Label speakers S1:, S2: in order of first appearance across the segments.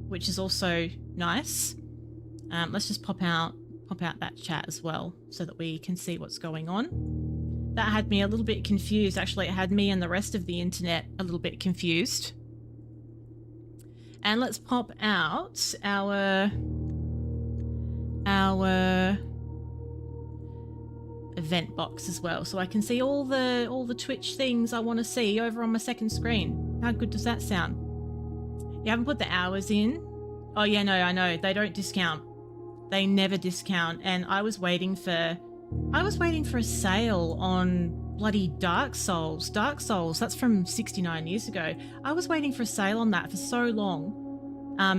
S1: which is also nice. Let's just pop out that chat as well so that we can see what's going on. That had me a little bit confused. Actually, it had me and the rest of the internet a little bit confused. And let's pop out our event box as well, so I can see all the Twitch things I want to see over on my second screen. How good does that sound? You haven't put the hours in? Oh yeah, no, I know. They don't discount. They never discount. And I was waiting for a sale on bloody Dark Souls. Dark Souls, that's from 69 years ago. I was waiting for a sale on that for so long.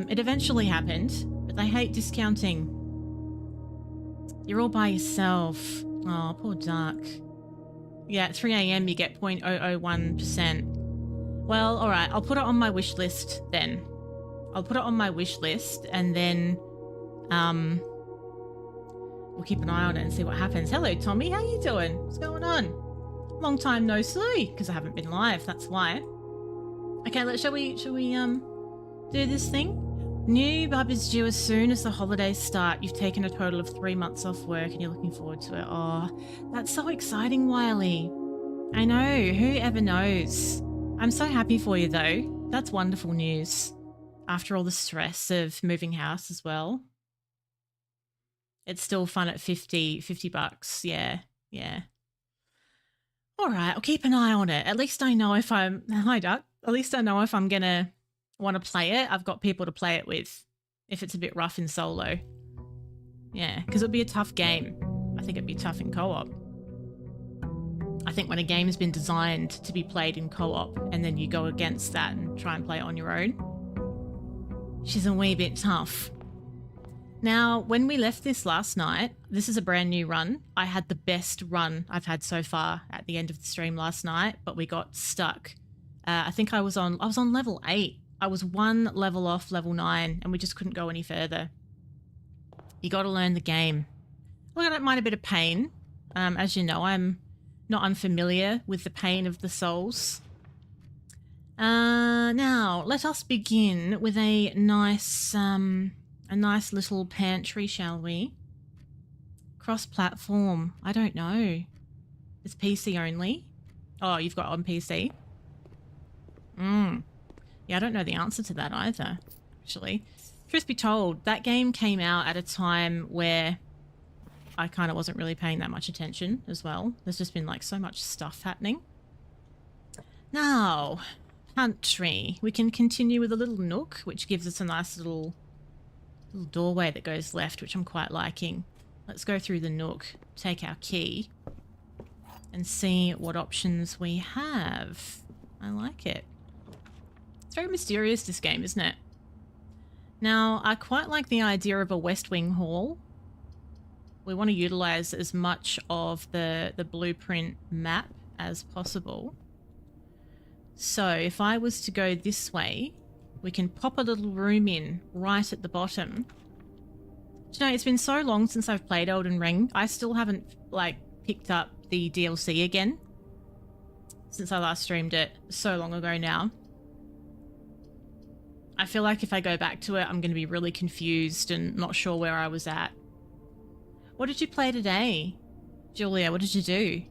S1: It eventually happened, but they hate discounting. You're all by yourself. Oh, poor Dark. Yeah, at 3 AM you get 0.001%. Well, all right, I'll put it on my wish list then. I'll put it on my wish list and then we'll keep an eye on it and see what happens. Hello, Tommy. How you doing? What's going on? Long time no see, because I haven't been live. That's why. Okay, shall we do this thing? New bub is due as soon as the holidays start. You've taken a total of 3 months off work and you're looking forward to it. Oh, that's so exciting, Wiley. I know. Who ever knows? I'm so happy for you, though. That's wonderful news. After all the stress of moving house as well. It's still fun at 50 bucks. Yeah. All right, I'll keep an eye on it. At least I know if I'm... Hi, Duck. At least I know if I'm going to want to play it. I've got people to play it with if it's a bit rough in solo. Yeah, because it'll be a tough game. I think it'd be tough in co-op. I think when a game's been designed to be played in co-op and then you go against that and try and play it on your own, she's a wee bit tough. Now, when we left this last night, this is a brand new run. I had the best run I've had so far at the end of the stream last night, but we got stuck. I think I was on level 8. I was 1 level off level 9 and we just couldn't go any further. You got to learn the game. Well, I don't mind a bit of pain. As you know, I'm not unfamiliar with the pain of the souls. Now, let us begin with a nice little pantry, shall we? Cross-platform. I don't know. It's PC only. Oh, you've got on PC? Yeah, I don't know the answer to that either, actually. Truth be told, that game came out at a time where I kind of wasn't really paying that much attention as well. There's just been like so much stuff happening. Now, pantry. We can continue with a little nook, which gives us a nice little doorway that goes left, which I'm quite liking. Let's go through the nook, take our key, and see what options we have. I like it. It's very mysterious, this game, isn't it? Now, I quite like the idea of a West Wing hall. We want to utilize as much of the blueprint map as possible. So if I was to go this way, we can pop a little room in right at the bottom. Do you know, it's been so long since I've played Elden Ring. I still haven't, like, picked up the DLC again since I last streamed it so long ago now. I feel like if I go back to it, I'm going to be really confused and not sure where I was at. What did you play today? Julia, what did you do?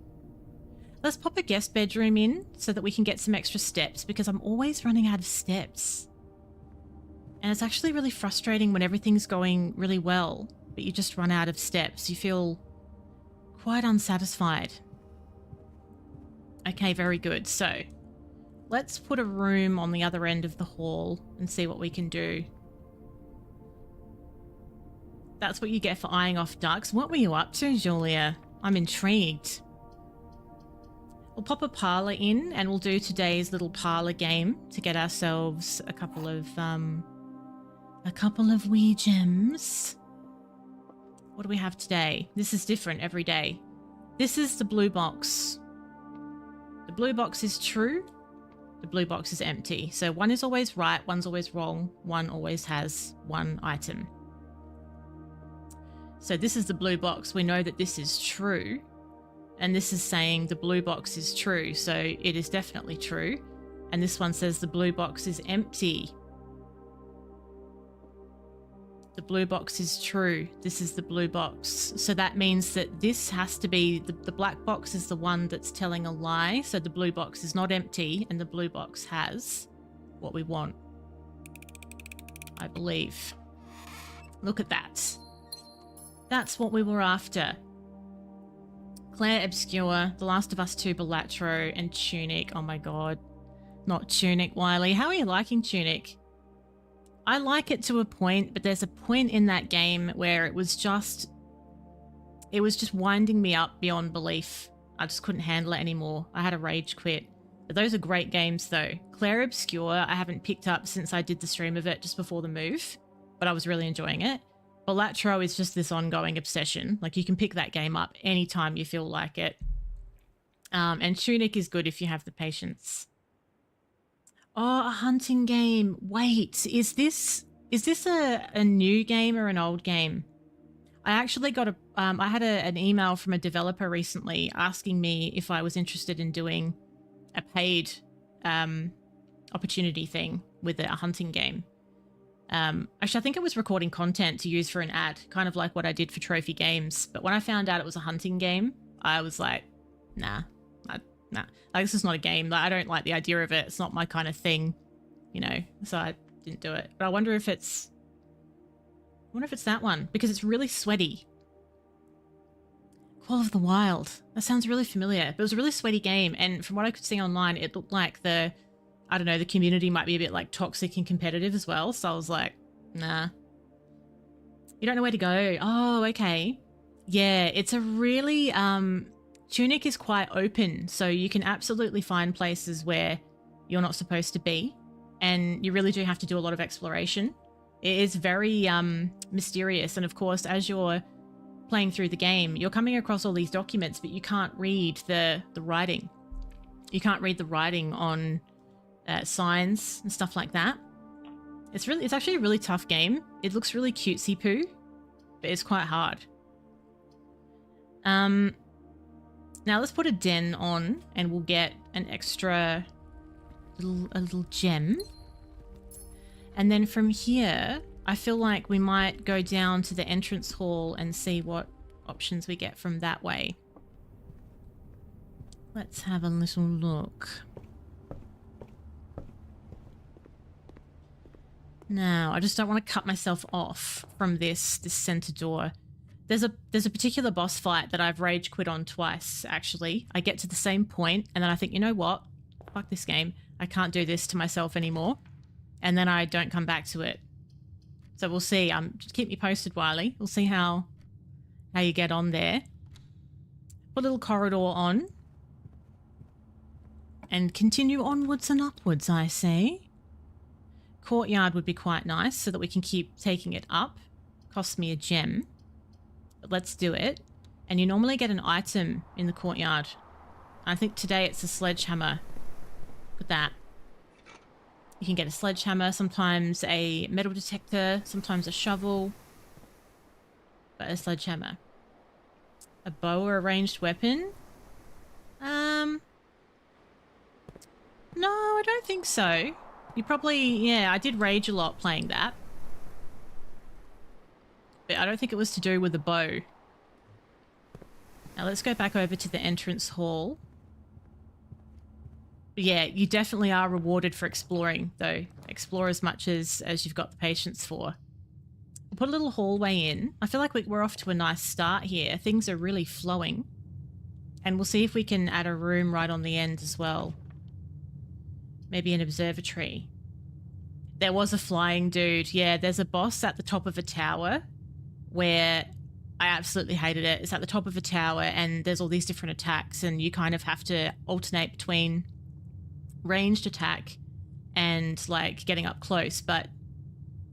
S1: Let's pop a guest bedroom in so that we can get some extra steps, because I'm always running out of steps. And it's actually really frustrating when everything's going really well, but you just run out of steps. You feel quite unsatisfied. Okay, very good. So let's put a room on the other end of the hall and see what we can do. That's what you get for eyeing off ducks. What were you up to, Julia? I'm intrigued. We'll pop a parlour in and we'll do today's little parlour game to get ourselves a couple of wee gems. What do we have today? This is different every day. This is the blue box. The blue box is true. The blue box is empty. So one is always right, one's always wrong, one always has one item. So this is the blue box. We know that this is true. And this is saying the blue box is true. So it is definitely true. And this one says the blue box is empty. The blue box is true. This is the blue box. So that means that this has to be, the black box is the one that's telling a lie. So the blue box is not empty and the blue box has what we want, I believe. Look at that. That's what we were after. Claire Obscure, The Last of Us 2 Balatro, and Tunic. Oh my god. Not Tunic, Wiley. How are you liking Tunic? I like it to a point, but there's a point in that game where it was just winding me up beyond belief. I just couldn't handle it anymore. I had a rage quit. But those are great games though. Claire Obscure, I haven't picked up since I did the stream of it just before the move, but I was really enjoying it. Balatro is just this ongoing obsession. Like you can pick that game up anytime you feel like it. And Tunic is good if you have the patience. Oh, a hunting game. Wait, is this a new game or an old game? I actually got I had an email from a developer recently asking me if I was interested in doing a paid opportunity thing with a hunting game. Actually, I think it was recording content to use for an ad, kind of like what I did for Trophy Games. But when I found out it was a hunting game, I was like, nah. Like, this is not a game. Like, I don't like the idea of it. It's not my kind of thing, you know, so I didn't do it. But I wonder if it's that one, because it's really sweaty. Call of the Wild. That sounds really familiar. But it was a really sweaty game, and from what I could see online, it looked like the community might be a bit like toxic and competitive as well. So I was like, nah. You don't know where to go. Oh, okay. Yeah, it's a really Tunic is quite open, so you can absolutely find places where you're not supposed to be, and you really do have to do a lot of exploration. It is very mysterious, and of course, as you're playing through the game, you're coming across all these documents, but you can't read the writing. You can't read the writing on signs and stuff like that. It's actually a really tough game. It looks really cutesy poo, but it's quite hard. Now let's put a den on and we'll get an extra little gem. And then from here, I feel like we might go down to the entrance hall and see what options we get from that way. Let's have a little look. Now, I just don't want to cut myself off from this center door. There's a particular boss fight that I've rage quit on twice, actually. I get to the same point, and then I think, you know what? Fuck this game. I can't do this to myself anymore. And then I don't come back to it. So we'll see. Just keep me posted, Wiley. We'll see how you get on there. Put a little corridor on. And continue onwards and upwards, I say. Courtyard would be quite nice so that we can keep taking it up. Costs me a gem. But let's do it. And you normally get an item in the courtyard. I think today it's a sledgehammer. Look at that. You can get a sledgehammer, sometimes a metal detector, sometimes a shovel. But a sledgehammer. A bow or a ranged weapon? No, I don't think so. You probably, yeah, I did rage a lot playing that. But I don't think it was to do with the bow. Now let's go back over to the entrance hall. Yeah, you definitely are rewarded for exploring, though. Explore as much as you've got the patience for. We'll put a little hallway in. I feel like we're off to a nice start here. Things are really flowing. And we'll see if we can add a room right on the end as well. Maybe an observatory. There was a flying dude. Yeah, there's a boss at the top of a tower where I absolutely hated it. It's at the top of a tower and there's all these different attacks and you kind of have to alternate between ranged attack and like getting up close. But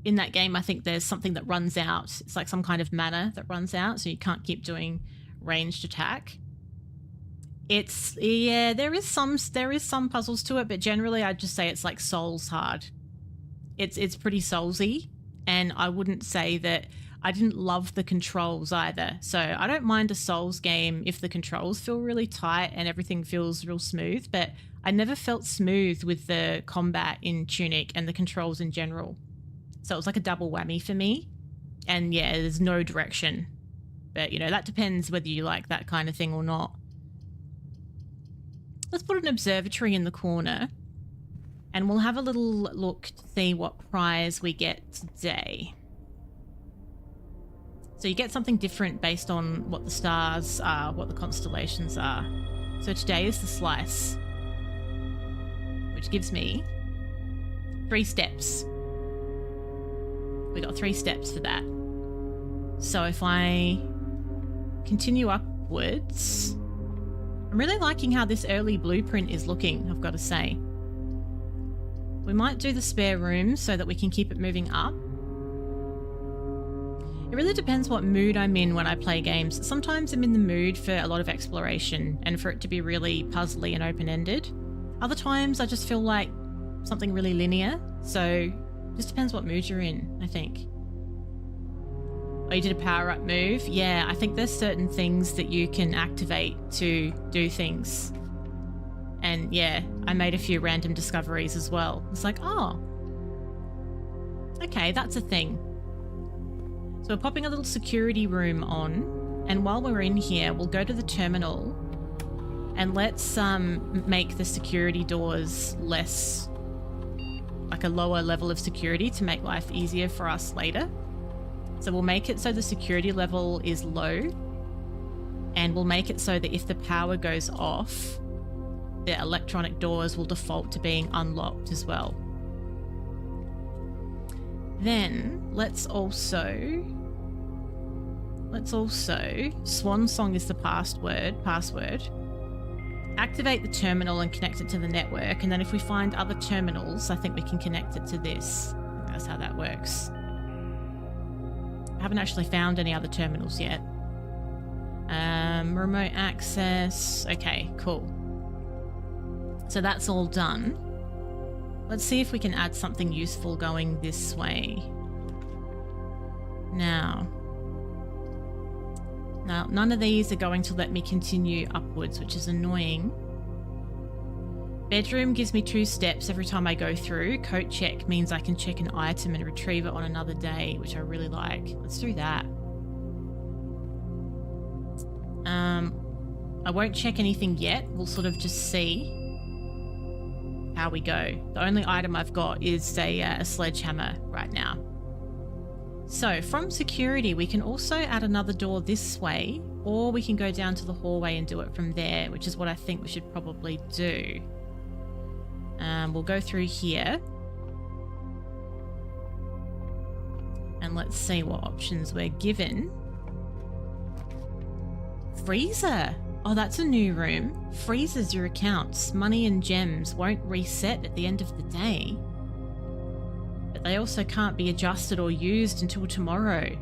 S1: in that game, I think there's something that runs out. It's like some kind of mana that runs out, so you can't keep doing ranged attack. It's, yeah, there is some puzzles to it, but generally I'd just say it's like Souls hard. It's pretty Soulsy, and I wouldn't say that I didn't love the controls either. So I don't mind a Souls game if the controls feel really tight and everything feels real smooth, but I never felt smooth with the combat in Tunic and the controls in general. So it was like a double whammy for me. And yeah, there's no direction. But, you know, that depends whether you like that kind of thing or not. Let's put an observatory in the corner. And we'll have a little look to see what prize we get today. So you get something different based on what the stars are, what the constellations are. So today is the slice, which gives me 3 steps. We got 3 steps for that. So if I continue upwards, I'm really liking how this early blueprint is looking, I've got to say. We might do the spare room so that we can keep it moving up. It really depends what mood I'm in when I play games. Sometimes I'm in the mood for a lot of exploration and for it to be really puzzly and open-ended. Other times I just feel like something really linear. So it just depends what mood you're in, I think. Oh, you did a power-up move? Yeah, I think there's certain things that you can activate to do things. And yeah, I made a few random discoveries as well. It's like, oh, okay, that's a thing. So we're popping a little security room on, and while we're in here, we'll go to the terminal and let's make the security doors less, like a lower level of security to make life easier for us later. So we'll make it so the security level is low, and we'll make it so that if the power goes off, the electronic doors will default to being unlocked as well. Then let's also, Swan Song is the password. Activate the terminal and connect it to the network. And then if we find other terminals, I think we can connect it to this. That's how that works. I haven't actually found any other terminals yet. Remote access. Okay, cool. So that's all done. Let's see if we can add something useful going this way. Now, none of these are going to let me continue upwards, which is annoying. Bedroom gives me 2 steps every time I go through. Coat check means I can check an item and retrieve it on another day, which I really like. Let's do that. I won't check anything yet. We'll sort of just see how we go. The only item I've got is a sledgehammer right now. So from security, we can also add another door this way, or we can go down to the hallway and do it from there, which is what I think we should probably do. We'll go through here. And let's see what options we're given. Freezer. Oh, that's a new room. Freezes your accounts. Money and gems won't reset at the end of the day. But they also can't be adjusted or used until tomorrow.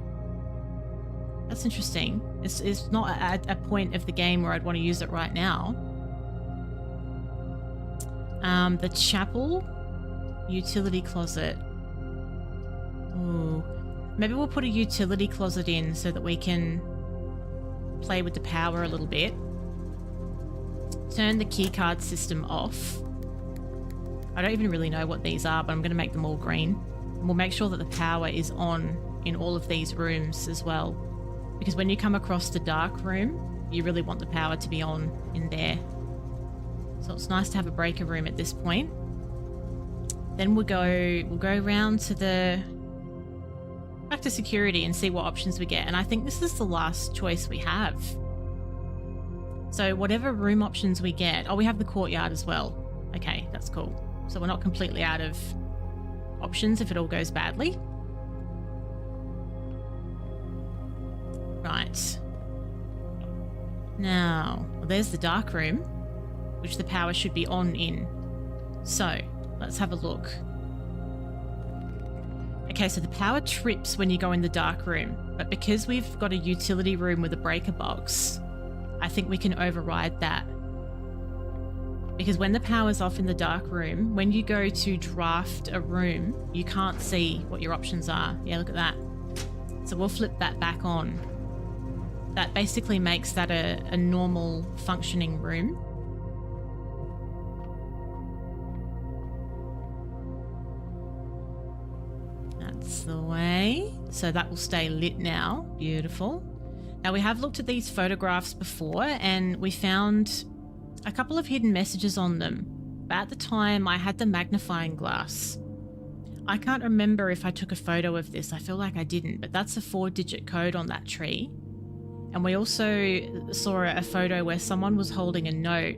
S1: That's interesting. It's not at a point of the game where I'd want to use it right now. The chapel. Utility closet. Ooh. Maybe we'll put a utility closet in so that we can play with the power a little bit. Turn the keycard system off. I don't even really know what these are, but I'm going to make them all green. And we'll make sure that the power is on in all of these rooms as well. Because when you come across the dark room, you really want the power to be on in there. So it's nice to have a breaker room at this point. Then we'll go around to back to security and see what options we get. And I think this is the last choice we have. So whatever room options we get. Oh, we have the courtyard as well. Okay, that's cool. So we're not completely out of options if it all goes badly. Right. Now, well, there's the dark room, which the power should be on in. So let's have a look. Okay, so the power trips when you go in the dark room, but because we've got a utility room with a breaker box, I think we can override that. Because when the power's off in the dark room, when you go to draft a room, you can't see what your options are. Yeah, look at that. So we'll flip that back on. That basically makes that a normal functioning room. the way. So that will stay lit now. Beautiful. Now we have looked at these photographs before and we found a couple of hidden messages on them. But at the time I had the magnifying glass. I can't remember if I took a photo of this. I feel like I didn't, but that's a 4-digit code on that tree. And we also saw a photo where someone was holding a note.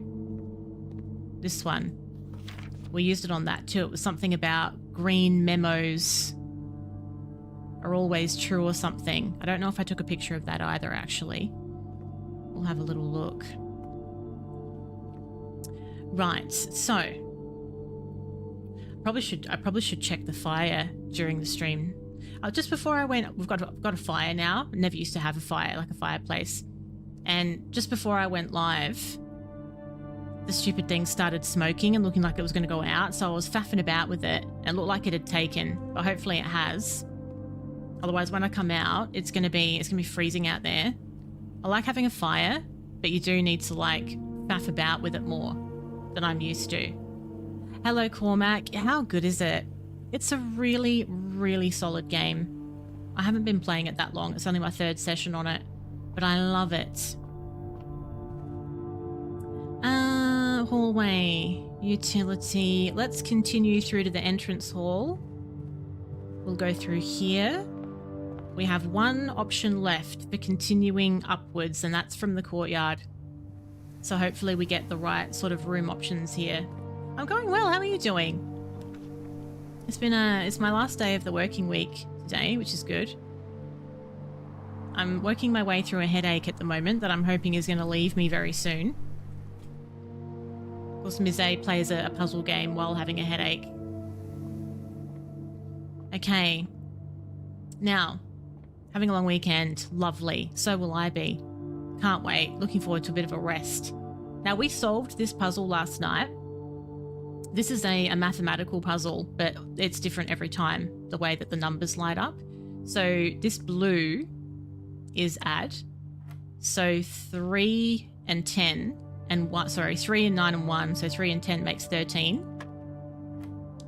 S1: This one. We used it on that too. It was something about green memos are always true or something. I don't know if I took a picture of that either, actually. We'll have a little look. Right, so I probably should check the fire during the stream. Just before I went, we've got a fire now. Never used to have a fire, like a fireplace. And just before I went live, the stupid thing started smoking and looking like it was going to go out. So I was faffing about with it and it looked like it had taken, but hopefully it has. Otherwise, when I come out, it's going to be freezing out there. I like having a fire, but you do need to like faff about with it more than I'm used to. Hello, Cormac. How good is it? It's a really, really solid game. I haven't been playing it that long. It's only my 3rd session on it, but I love it. Hallway, utility. Let's continue through to the entrance hall. We'll go through here. We have one option left for continuing upwards, and that's from the courtyard. So hopefully we get the right sort of room options here. I'm going well. How are you doing? It's my last day of the working week today, which is good. I'm working my way through a headache at the moment that I'm hoping is going to leave me very soon. Of course, Ms. A plays a puzzle game while having a headache. Okay. Now, having a long weekend. Lovely. So will I be. Can't wait. Looking forward to a bit of a rest. Now, we solved this puzzle last night. This is a mathematical puzzle, but it's different every time, the way that the numbers light up. So this blue is add. So 3 and 10 and 1, sorry, 3 and 9 and 1. So 3 and 10 makes 13.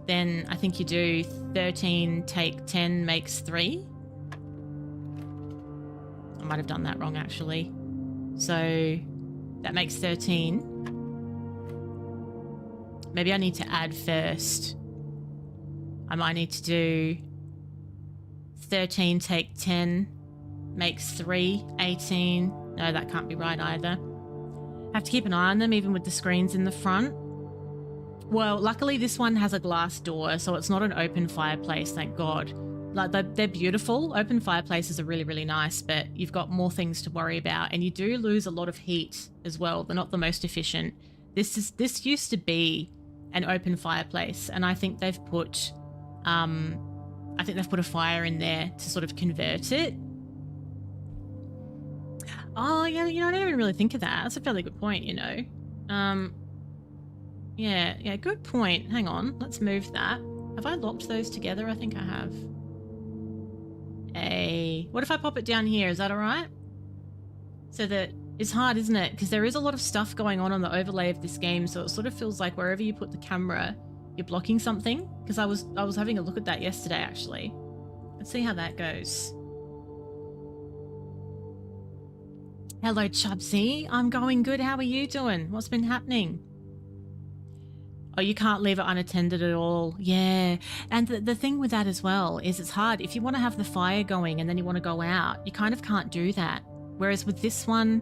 S1: Then I think you do 13 take 10 makes 3. I might have done that wrong actually. So that makes 13. Maybe I need to add first. I might need to do 13 take 10 makes 3, 18. No, that can't be right either. Have to keep an eye on them even with the screens in the front. Well, luckily this one has a glass door, so it's not an open fireplace, thank God. Like they're beautiful. Open fireplaces are really, really nice, but you've got more things to worry about, and you do lose a lot of heat as well. They're not the most efficient. This used to be an open fireplace, and I think they've put a fire in there to sort of convert it. Oh yeah, you know, I didn't even really think of that. That's a fairly good point, you know. Yeah, good point. Hang on, let's move that. Have I locked those together? I think I have. What if I pop it down here? Is that all right? So that it's hard, isn't it? Because there is a lot of stuff going on the overlay of this game, so it sort of feels like wherever you put the camera, you're blocking something. Because I was having a look at that yesterday, actually. Let's see how that goes. Hello, Chubsy. I'm going good. How are you doing? What's been happening? Oh, you can't leave it unattended at all. Yeah. And the thing with that as well is it's hard. If you want to have the fire going and then you want to go out, you kind of can't do that. Whereas with this one,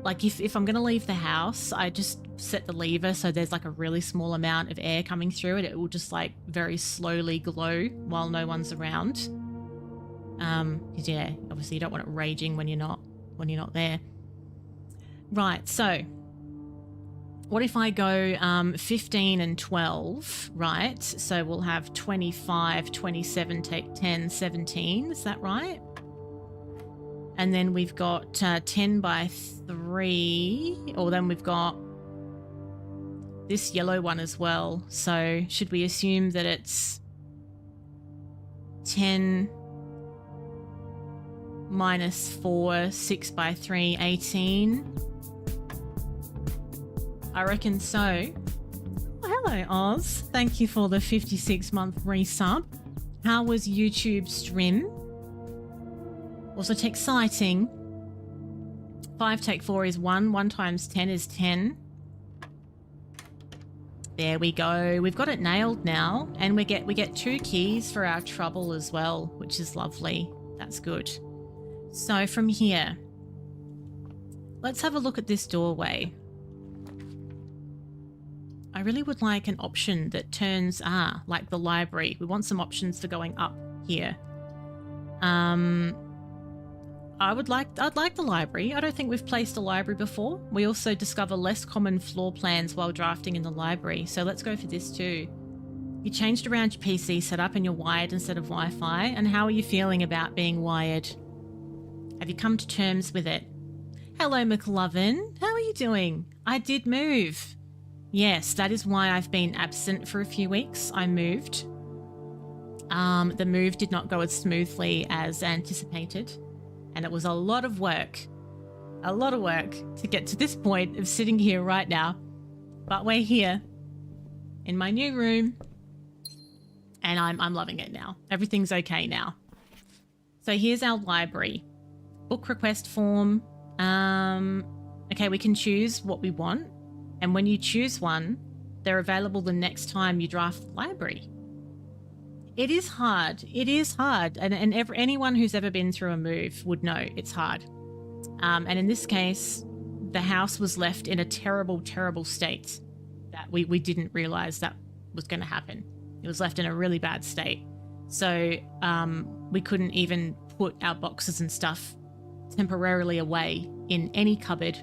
S1: like if I'm going to leave the house, I just set the lever so there's like a really small amount of air coming through it. It will just like very slowly glow while no one's around. 'Cause yeah, obviously you don't want it raging when you're not there. Right, so what if I go 15 and 12, right? So we'll have 25, 27, take 10, 17. Is that right? And then we've got 10 by 3. Or then we've got this yellow one as well. So should we assume that it's 10 minus 4, 6 by 3, 18? I reckon so. Oh, hello, Oz. Thank you for the 56-month resub. How was YouTube stream? Also, take exciting. 5 take 4 is 1. 1 times 10 is 10. There we go. We've got it nailed now, and we get 2 keys for our trouble as well, which is lovely. That's good. So from here, let's have a look at this doorway. I really would like an option that turns, like the library. We want some options for going up here. I'd like the library. I don't think we've placed a library before. We also discover less common floor plans while drafting in the library. So let's go for this too. You changed around your PC setup and you're wired instead of Wi-Fi. And how are you feeling about being wired? Have you come to terms with it? Hello, McLovin. How are you doing? I did move. Yes, that is why I've been absent for a few weeks. I moved. The move did not go as smoothly as anticipated. And it was a lot of work to get to this point of sitting here right now. But we're here in my new room and I'm loving it now. Everything's okay now. So here's our library. Book request form. Okay, we can choose what we want. And when you choose one, they're available the next time you draft the library. It is hard. It is hard. And anyone who's ever been through a move would know it's hard. And in this case, the house was left in a terrible, terrible state that we didn't realize that was going to happen. It was left in a really bad state. So we couldn't even put our boxes and stuff temporarily away in any cupboard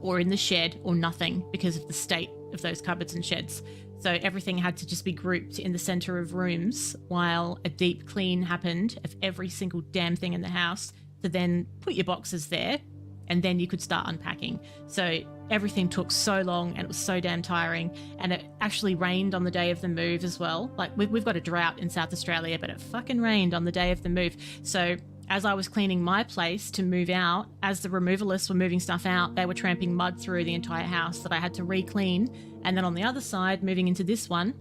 S1: or in the shed or nothing because of the state of those cupboards and sheds. So everything had to just be grouped in the center of rooms while a deep clean happened of every single damn thing in the house to then put your boxes there and then you could start unpacking. So everything took so long and it was so damn tiring, and it actually rained on the day of the move as well. Like we've got a drought in South Australia, but it fucking rained on the day of the move. So as I was cleaning my place to move out, as the removalists were moving stuff out, they were tramping mud through the entire house that I had to re-clean. And then on the other side, moving into this one,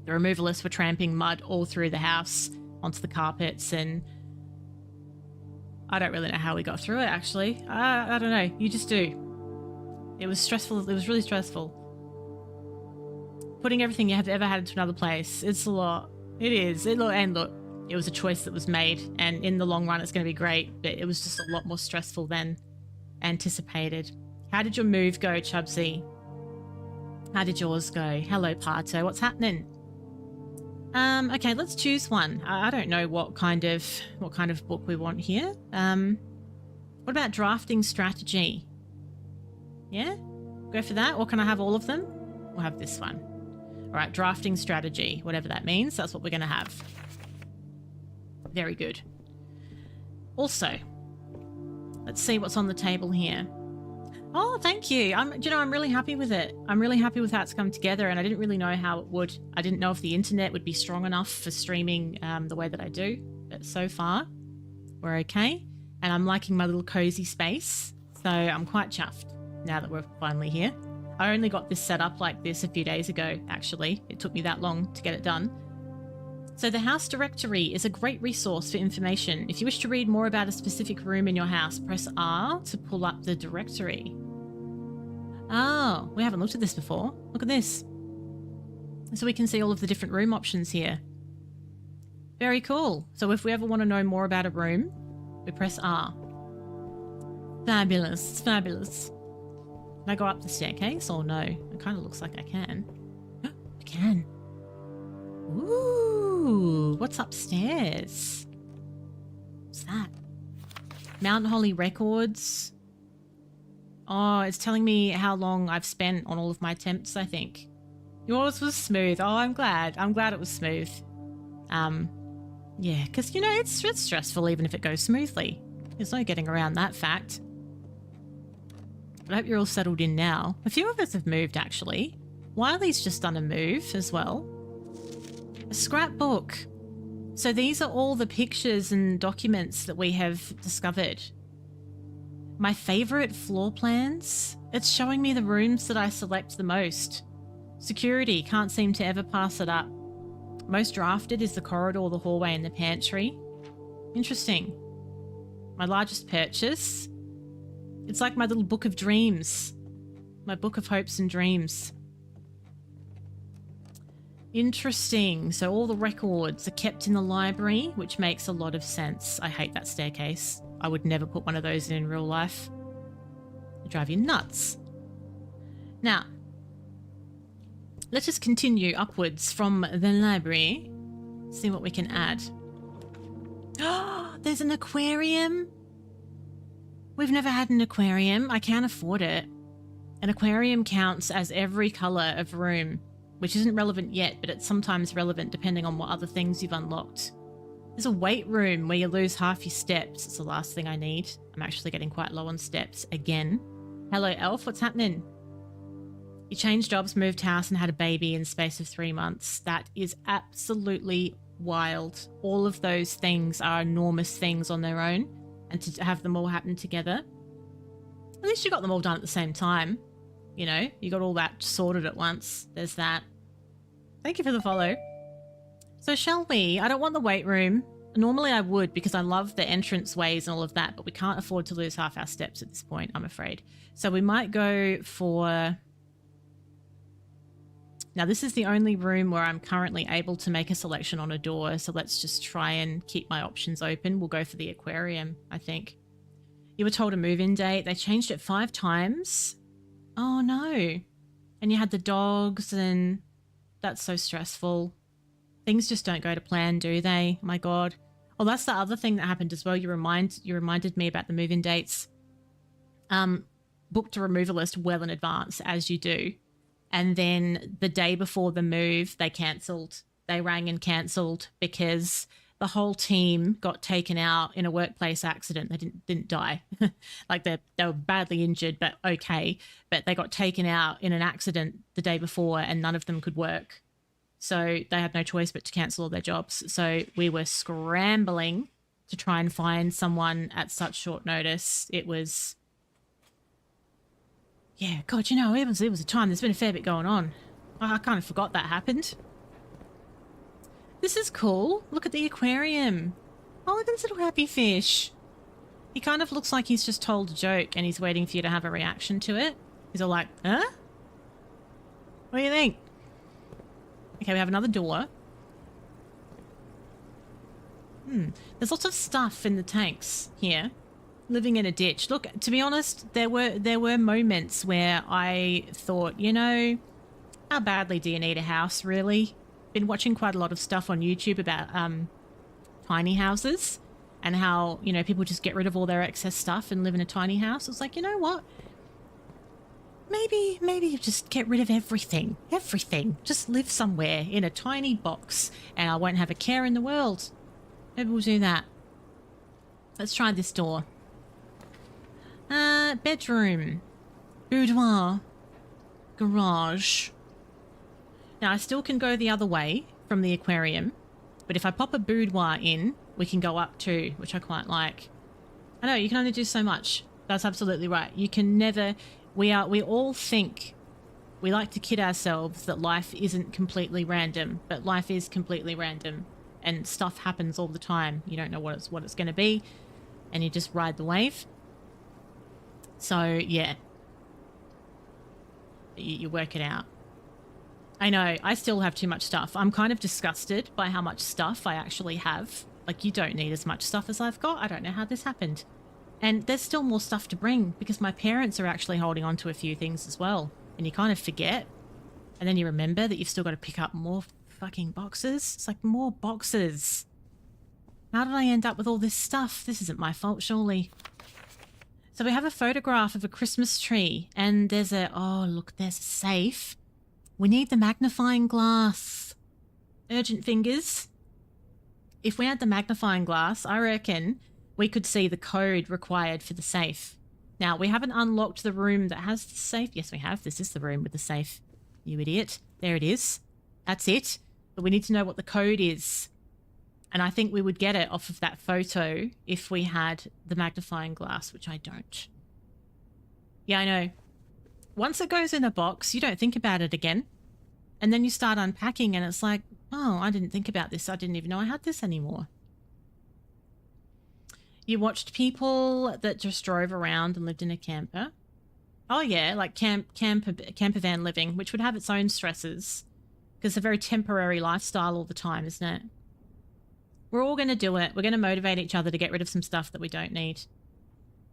S1: the removalists were tramping mud all through the house onto the carpets, and I don't really know how we got through it, actually. I don't know. You just do. It was stressful. It was really stressful. Putting everything you have ever had into another place, it's a lot. It is. And look, it was a choice that was made, and in the long run it's going to be great, but it was just a lot more stressful than anticipated. How did your move go, Chubsy? How did yours go? Hello, Pato. What's happening? Okay, let's choose one. I don't know what kind of book we want here. What about drafting strategy? Yeah? Go for that? Or can I have all of them? We'll have this one. All right, drafting strategy, whatever that means, that's what we're going to have. Very good. Also, let's see what's on the table here. Oh, thank you. I'm really happy with it. I'm really happy with how it's come together, and I didn't really know how it would. I didn't know if the internet would be strong enough for streaming the way that I do, but so far we're okay. And I'm liking my little cozy space, so I'm quite chuffed now that we're finally here. I only got this set up like this a few days ago, actually. It took me that long to get it done. So the house directory is a great resource for information. If you wish to read more about a specific room in your house, press R to pull up the directory. Oh, we haven't looked at this before. Look at this. So we can see all of the different room options here. Very cool. So if we ever want to know more about a room, we press R. Fabulous, fabulous. Can I go up the staircase or no? It kind of looks like I can. I can. Ooh, what's upstairs? What's that? Mount Holly Records. Oh, it's telling me how long I've spent on all of my attempts, I think. Yours was smooth. Oh, I'm glad. I'm glad it was smooth. Yeah, because, you know, it's stressful even if it goes smoothly. There's no getting around that fact. But I hope you're all settled in now. A few of us have moved, actually. Wiley's just done a move as well. A scrapbook. So these are all the pictures and documents that we have discovered. My favourite floor plans. It's showing me the rooms that I select the most. Security, can't seem to ever pass it up. Most drafted is the corridor, the hallway, and the pantry. Interesting. My largest purchase. It's like my little book of dreams. My book of hopes and dreams. Interesting. So all the records are kept in the library, which makes a lot of sense. I hate that staircase. I would never put one of those in real life. It'd drive you nuts. Now, let's just continue upwards from the library. See what we can add. Oh, there's an aquarium. We've never had an aquarium. I can't afford it. An aquarium counts as every colour of room, which isn't relevant yet, but it's sometimes relevant depending on what other things you've unlocked. There's a weight room where you lose half your steps. It's the last thing I need. I'm actually getting quite low on steps again. Hello, Elf. What's happening? You changed jobs, moved house, and had a baby in the space of 3 months. That is absolutely wild. All of those things are enormous things on their own, and to have them all happen together. At least you got them all done at the same time. You know, you got all that sorted at once. There's that. Thank you for the follow. So shall we? I don't want the weight room. Normally I would because I love the entrance ways and all of that, but we can't afford to lose half our steps at this point, I'm afraid. So we might go for... Now this is the only room where I'm currently able to make a selection on a door, so let's just try and keep my options open. We'll go for the aquarium, I think. You were told a move-in date. They changed it 5 times. Oh no. And you had the dogs and that's so stressful. Things just don't go to plan, do they? My God. Oh, that's the other thing that happened as well. You reminded me about the move-in dates. Booked a removalist well in advance, as you do. And then the day before the move, they cancelled. They rang and cancelled because the whole team got taken out in a workplace accident. They didn't die. Like they were badly injured, but okay. But they got taken out in an accident the day before and none of them could work. So they had no choice but to cancel all their jobs. So we were scrambling to try and find someone at such short notice. It was... Yeah, God, you know, it was a time. There's been a fair bit going on. I kind of forgot that happened. This is cool. Look at the aquarium. Oh, look at this little happy fish. He kind of looks like he's just told a joke and he's waiting for you to have a reaction to it. He's all like, huh? What do you think? Okay, we have another door. There's lots of stuff in the tanks here. Living in a ditch. Look, to be honest, there were moments where I thought, you know, how badly do you need a house, really? Been watching quite a lot of stuff on YouTube about tiny houses and how, you know, people just get rid of all their excess stuff and live in a tiny house. It's like, you know what? Maybe just get rid of everything. Everything. Just live somewhere in a tiny box and I won't have a care in the world. Maybe we'll do that. Let's try this door. Bedroom, boudoir, garage. Now I still can go the other way from the aquarium, but if I pop a boudoir in, we can go up too, which I quite like. I know, you can only do so much. That's absolutely right. You can never, we all think, we like to kid ourselves that life isn't completely random, but life is completely random and stuff happens all the time. You don't know what it's going to be and you just ride the wave. So, yeah. You work it out. I know, I still have too much stuff. I'm kind of disgusted by how much stuff I actually have. Like, you don't need as much stuff as I've got. I don't know how this happened. And there's still more stuff to bring because my parents are actually holding on to a few things as well. And you kind of forget. And then you remember that you've still got to pick up more fucking boxes. It's like, more boxes. How did I end up with all this stuff? This isn't my fault, surely. So we have a photograph of a Christmas tree and there's oh look, there's a safe. We need the magnifying glass. Urgent fingers. If we had the magnifying glass, I reckon we could see the code required for the safe. Now, we haven't unlocked the room that has the safe. Yes, we have. This is the room with the safe. You idiot. There it is. That's it. But we need to know what the code is. And I think we would get it off of that photo if we had the magnifying glass, which I don't. Yeah, I know. Once it goes in a box, you don't think about it again. And then you start unpacking and it's like, Oh, I didn't think about this. I didn't even know I had this anymore. You watched people that just drove around and lived in a camper. Oh yeah, like camper van living, which would have its own stresses because it's a very temporary lifestyle all the time, isn't it? We're all going to do it. We're going to motivate each other to get rid of some stuff that we don't need.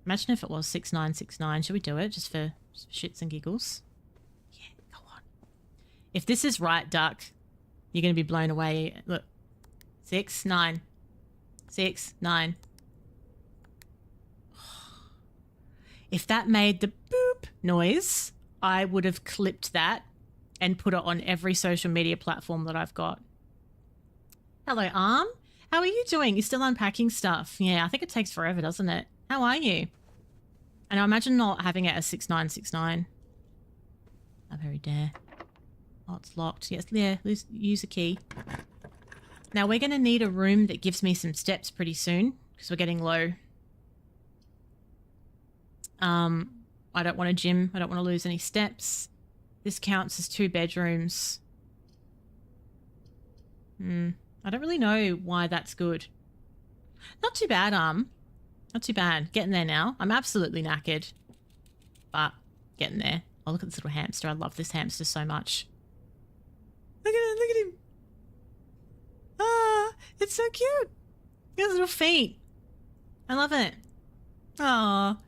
S1: Imagine if it was 6969. Should we do it just for shits and giggles? Yeah, go on. If this is right, Duck, you're going to be blown away. Look. 6, 9. 6, 9. If that made the boop noise, I would have clipped that and put it on every social media platform that I've got. Hello, Arm. How are you doing? You're still unpacking stuff. Yeah, I think it takes forever, doesn't it? How are you? And I imagine not having it as 6969. I very dare. Oh, it's locked. Yes, yeah, use a key. Now we're going to need a room that gives me some steps pretty soon because we're getting low. I don't want a gym. I don't want to lose any steps. This counts as 2 bedrooms. I don't really know why that's good. Not too bad, Not too bad. Getting there now. I'm absolutely knackered. But getting there. Oh, look at this little hamster. I love this hamster so much. Look at it. Look at him. Ah, it's so cute. He has little feet. I love it. Ah.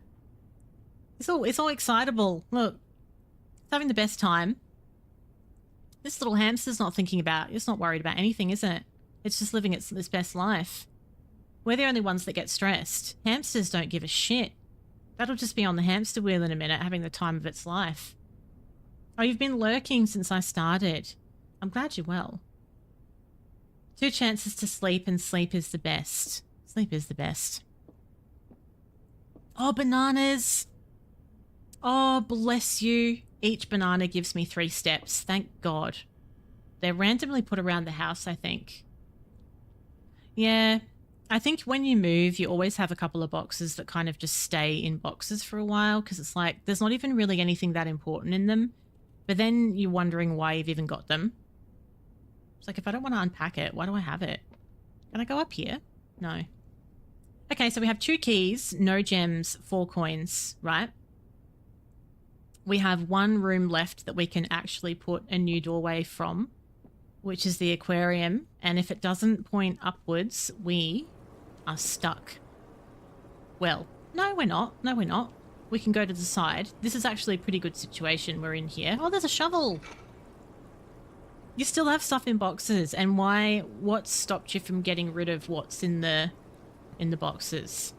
S1: It's all excitable. Look. It's having the best time. This little hamster's not thinking about, it's not worried about anything, is it? It's just living its best life. We're the only ones that get stressed. Hamsters don't give a shit. That'll just be on the hamster wheel in a minute, having the time of its life. Oh, you've been lurking since I started. I'm glad you're well. 2 chances to sleep, and sleep is the best. Sleep is the best. Oh, bananas. Oh, bless you. Each banana gives me 3 steps. Thank God. They're randomly put around the house, I think. Yeah. I think when you move, you always have a couple of boxes that kind of just stay in boxes for a while because it's like there's not even really anything that important in them. But then you're wondering why you've even got them. It's like, if I don't want to unpack it, why do I have it? Can I go up here? No. Okay, so we have 2 keys, no gems, 4 coins, right? We have 1 room left that we can actually put a new doorway from, which is the aquarium. And if it doesn't point upwards, we are stuck. Well, no, we're not. No, we're not. We can go to the side. This is actually a pretty good situation we're in here. Oh, there's a shovel. You still have stuff in boxes. And why? What stopped you from getting rid of what's in the boxes?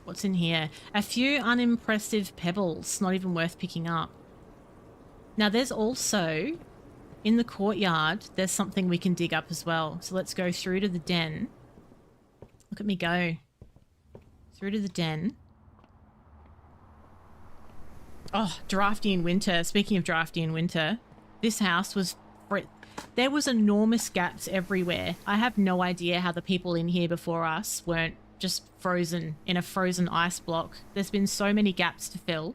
S1: What's in here? A few unimpressive pebbles, not even worth picking up. Now there's also, in the courtyard, there's something we can dig up as well. So let's go through to the den. Look at me go. Through to the den. Oh, drafty in winter. Speaking of drafty in winter, this house was... There was enormous gaps everywhere. I have no idea how the people in here before us weren't just frozen in a frozen ice block. There's been so many gaps to fill.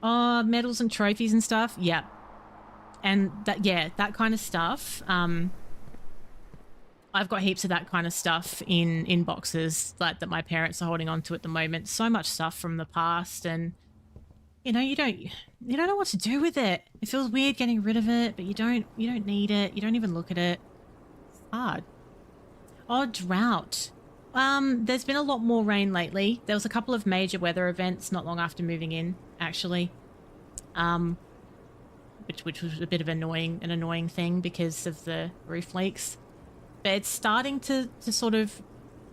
S1: Oh, medals and trophies and stuff. Yeah. And that, yeah, that kind of stuff. I've got heaps of that kind of stuff in boxes like that my parents are holding on to at the moment. So much stuff from the past, and you know, you don't know what to do with it. It feels weird getting rid of it, but you don't need it. You don't even look at it. It's hard. Oh, drought. There's been a lot more rain lately. There was a couple of major weather events not long after moving in, actually. Which was a bit of an annoying thing because of the roof leaks. But it's starting to sort of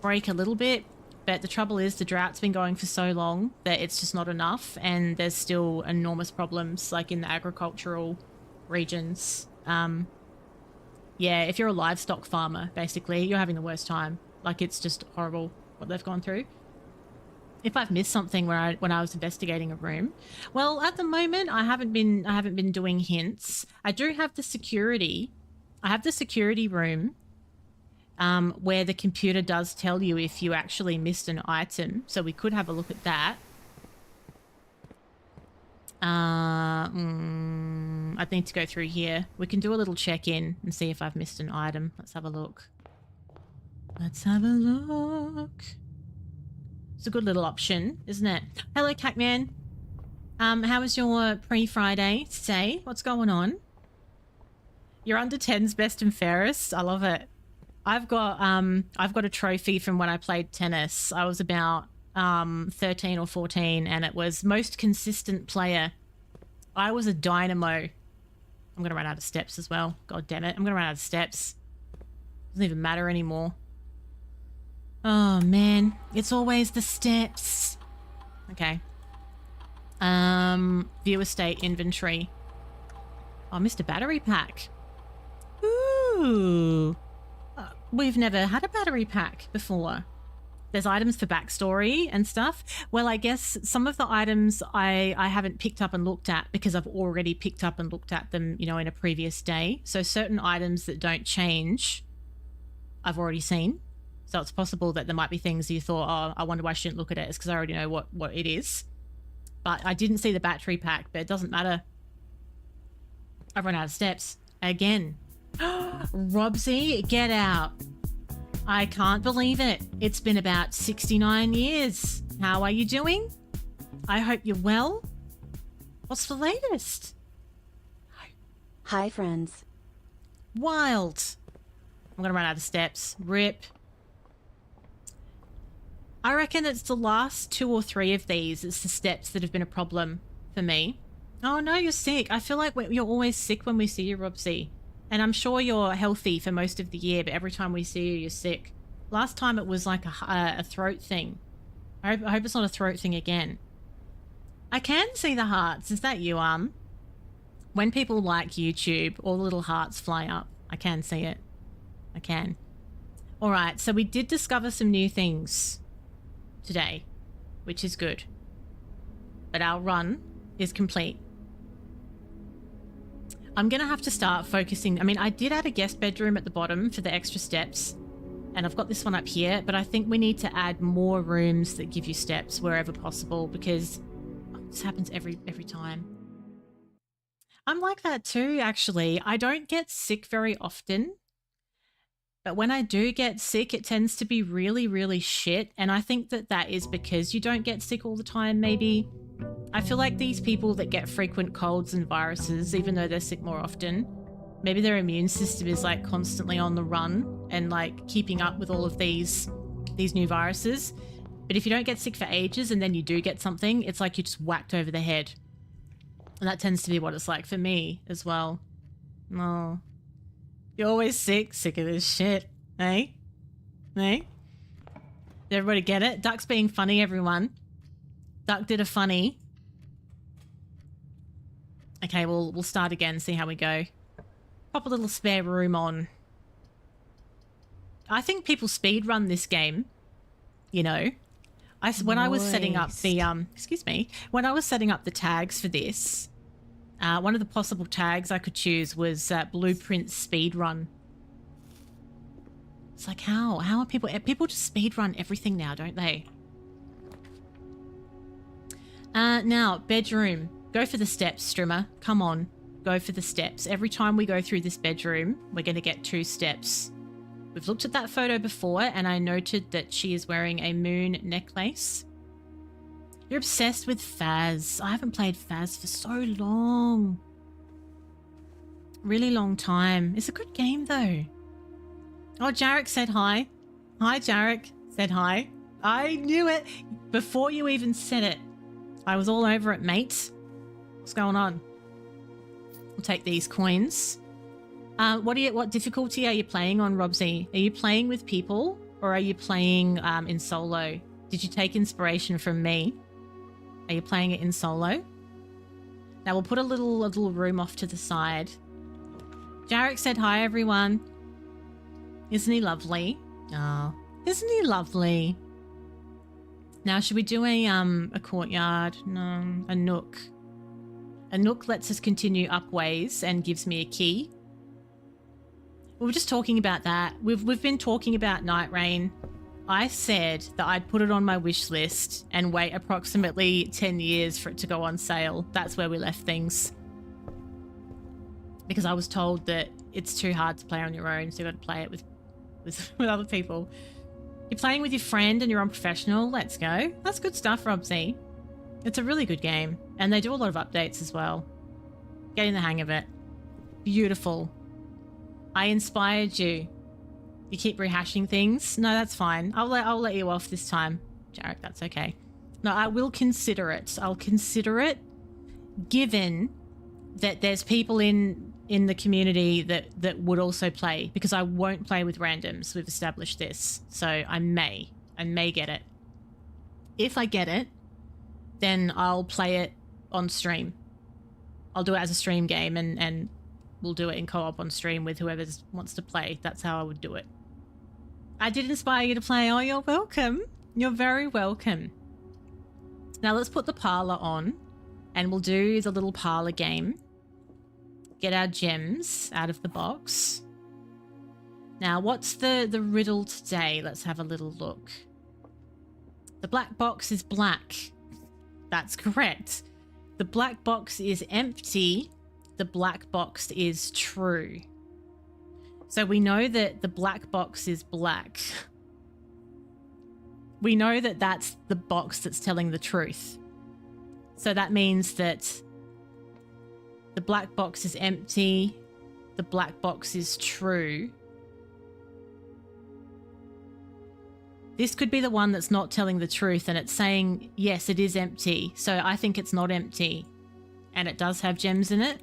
S1: break a little bit. But the trouble is the drought's been going for so long that it's just not enough, and there's still enormous problems like in the agricultural regions. Yeah, if you're a livestock farmer, basically, you're having the worst time. Like, it's just horrible what they've gone through. If I've missed something when I was investigating a room, well, at the moment I haven't been doing hints. I do have the security. I have the security room where the computer does tell you if you actually missed an item, so we could have a look at that. I'd need to go through here. We can do a little check-in and see if I've missed an item. Let's have a look. Let's have a look. It's a good little option, isn't it? Hello, Catman. How was your pre-Friday today? What's going on? You're under 10's best and fairest. I love it. I've got a trophy from when I played tennis. I was about 13 or 14 and it was most consistent player. I was a dynamo. I'm going to run out of steps as well. God damn it. I'm going to run out of steps. Doesn't even matter anymore. Oh man, it's always the steps. Okay. View estate inventory. Oh, Mr. Battery Pack. Ooh. We've never had a battery pack before. There's items for backstory and stuff. Well, I guess some of the items I haven't picked up and looked at because I've already picked up and looked at them, you know, in a previous day. So certain items that don't change, I've already seen. So it's possible that there might be things you thought, oh, I wonder why I shouldn't look at it. It's because I already know what it is. But I didn't see the battery pack, but it doesn't matter. I've run out of steps. Again. Robsy, get out. I can't believe it. It's been about 69 years. How are you doing? I hope you're well. What's the latest?
S2: Hi, friends.
S1: Wild. I'm going to run out of steps. Rip. I reckon it's the last 2 or 3 of these. It's the steps that have been a problem for me. Oh, no, you're sick. I feel like you're always sick when we see you, Robsy. And I'm sure you're healthy for most of the year, but every time we see you, you're sick. Last time it was like a throat thing. I hope it's not a throat thing again. I can see the hearts. Is that you, When people like YouTube, all the little hearts fly up. I can see it. I can. All right, so we did discover some new things today, which is good. But our run is complete. I'm going to have to start focusing. I mean, I did add a guest bedroom at the bottom for the extra steps, and I've got this one up here, but I think we need to add more rooms that give you steps wherever possible because this happens every time. I'm like that too, actually. I don't get sick very often, but when I do get sick, it tends to be really, really shit, and I think that is because you don't get sick all the time, maybe. I feel like these people that get frequent colds and viruses, even though they're sick more often, maybe their immune system is like constantly on the run and like keeping up with all of these new viruses. But if you don't get sick for ages and then you do get something, it's like you're just whacked over the head. And that tends to be what it's like for me as well. Oh, you're always sick of this shit, eh? Eh? Did everybody get it? Duck's being funny, everyone. Duck did a funny. Okay, we'll start again, see how we go. Pop a little spare room on. I think people speed run this game, you know. When I was setting up the when I was setting up the tags for this, one of the possible tags I could choose was Blueprint speed run. It's like how are people just speed run everything now, don't they? Now, bedroom. Go for the steps, Strimmer. Come on. Go for the steps. Every time we go through this bedroom, we're going to get 2 steps. We've looked at that photo before, and I noted that she is wearing a moon necklace. You're obsessed with Faz. I haven't played Faz for so long. Really long time. It's a good game, though. Oh, Jarek said hi. Hi, Jarek. Said hi. I knew it. Before you even said it. I was all over it, mate. What's going on? We'll take these coins. What difficulty are you playing on, Robsy? Are you playing with people or are you playing in solo? Did you take inspiration from me? Are you playing it in solo? Now we'll put a little room off to the side. Jarek said hi, everyone. Isn't he lovely? Oh, isn't he lovely? Now, should we do a courtyard? No, a nook. A nook lets us continue up ways and gives me a key. We were just talking about that. We've been talking about Night Rain. I said that I'd put it on my wish list and wait approximately 10 years for it to go on sale. That's where we left things. because I was told that it's too hard to play on your own, so you got to play it with with other people. You're playing with your friend and you're unprofessional. Let's go. That's good stuff, Robsy. It's a really good game, and they do a lot of updates as well. Getting the hang of it. Beautiful. I inspired you. You keep rehashing things. No, that's fine. I'll let you off this time, Jarek. That's okay. No, I will consider it. I'll consider it, given that there's people in the community that would also play, because I won't play with randoms. We've established this, so I may get it. If I get it, then I'll play it on stream. I'll do it as a stream game, and we'll do it in co-op on stream with whoever wants to play. That's how I would do it. I did inspire you to play. Oh, you're welcome. You're very welcome. Now let's put the parlor on, and we'll do the little parlor game. Get our gems out of the box. Now, what's the riddle today? Let's have a little look. The black box is black. That's correct. The black box is empty. The black box is true. So we know that the black box is black. We know that that's the box that's telling the truth. So that means that the black box is empty. The black box is true. This could be the one that's not telling the truth, and it's saying, yes, it is empty. So I think it's not empty. And it does have gems in it.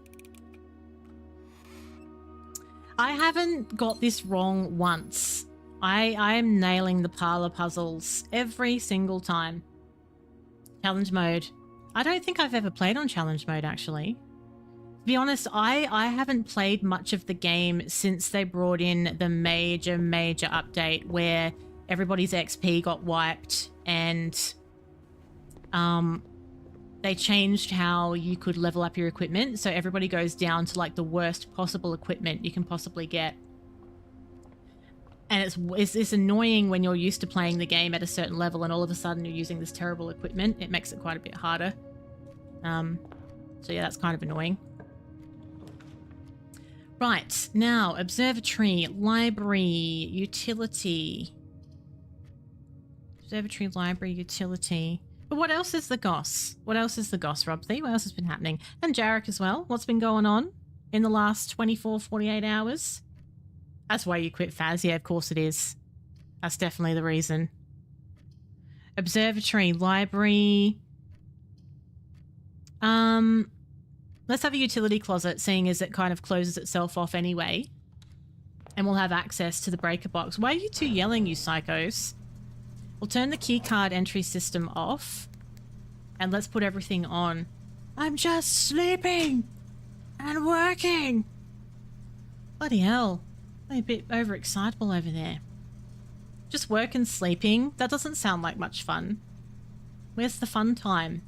S1: I haven't got this wrong once. I am nailing the parlor puzzles every single time. Challenge mode. I don't think I've ever played on challenge mode, actually. To be honest, I haven't played much of the game since they brought in the major update where everybody's XP got wiped, and they changed how you could level up your equipment. So everybody goes down to like the worst possible equipment you can possibly get. And it's annoying when you're used to playing the game at a certain level and all of a sudden you're using this terrible equipment. It makes it quite a bit harder. So yeah, that's kind of annoying. Right, now, observatory, library, utility. Observatory, library, utility. But what else is the goss? What else is the goss, Robsy? What else has been happening? And Jarek as well. What's been going on in the last 24, 48 hours? That's why you quit Faz. Yeah, of course it is. That's definitely the reason. Observatory, library. Let's have a utility closet, seeing as it kind of closes itself off anyway. And we'll have access to the breaker box. Why are you two yelling, you psychos? We'll turn the keycard entry system off. And let's put everything on. I'm just sleeping and working. Bloody hell. I'm a bit overexcitable over there. Just work and sleeping? That doesn't sound like much fun. Where's the fun time?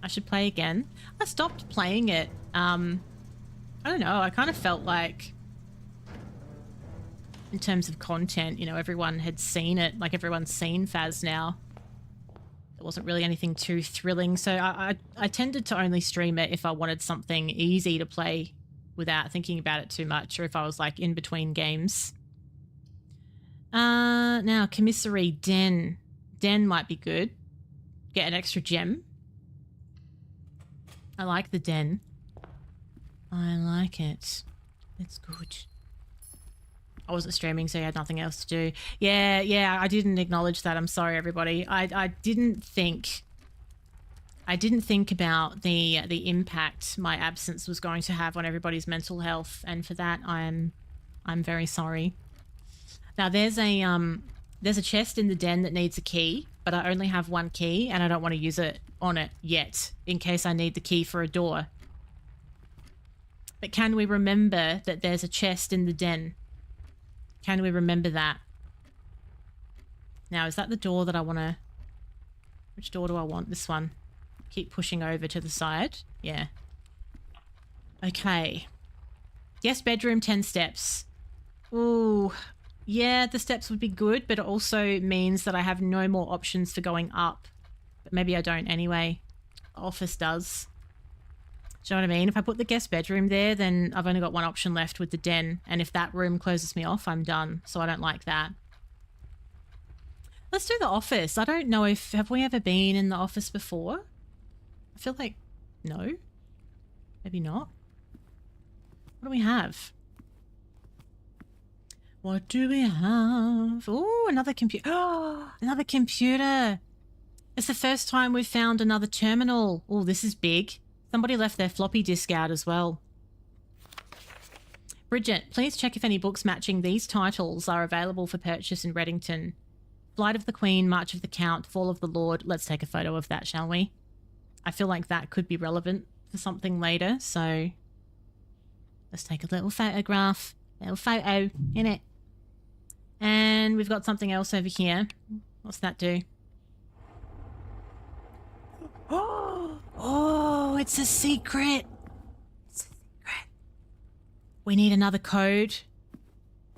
S1: I should play again. I stopped playing it. I don't know. I kind of felt like, in terms of content, you know, everyone had seen it. Like everyone's seen Faz now. There wasn't really anything too thrilling. So I tended to only stream it if I wanted something easy to play without thinking about it too much, or if I was like in between games. Now, commissary, den. Den might be good. Get an extra gem. I like the den. I like it. It's good. I wasn't streaming, so I had nothing else to do. Yeah, I didn't acknowledge that. I'm sorry, everybody. I didn't think about the impact my absence was going to have on everybody's mental health, and for that I'm very sorry. Now there's a chest in the den that needs a key, but I only have one key and I don't want to use it on it yet in case I need the key for a door. But can we remember that there's a chest in the den? Can we remember that? Now, is that the door that I want to... Which door do I want? This one. Keep pushing over to the side. Yeah. Okay. Yes, bedroom, 10 steps. Ooh. Yeah, the steps would be good, but it also means that I have no more options for going up. But maybe I don't anyway. Office does. Do you know what I mean? If I put the guest bedroom there, then I've only got one option left with the den. And if that room closes me off, I'm done. So I don't like that. Let's do the office. I don't know if... Have we ever been in the office before? I feel like... No. Maybe not. What do we have? What do we have? Oh, another computer. Oh, another computer. It's the first time we've found another terminal. Oh, this is big. Somebody left their floppy disk out as well. Bridget, please check if any books matching these titles are available for purchase in Reddington. Flight of the Queen, March of the Count, Fall of the Lord. Let's take a photo of that, shall we? I feel like that could be relevant for something later, so let's take a little photograph. Little photo, innit? And we've got something else over here. What's that do? Oh, it's a secret. It's a secret. We need another code.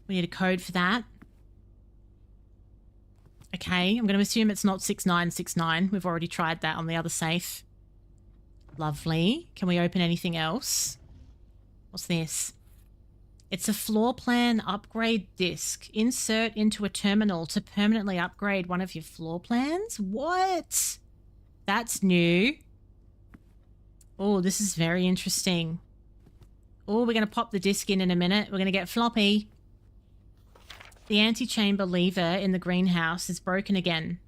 S1: We need a code for that. Okay, I'm going to assume it's not 6969. We've already tried that on the other safe. Lovely. Can we open anything else? What's this? It's a floor plan upgrade disc. Insert into a terminal to permanently upgrade one of your floor plans? What? That's new. Oh, this is very interesting. Oh, we're going to pop the disc in a minute. We're going to get floppy. The antechamber lever in the greenhouse is broken again.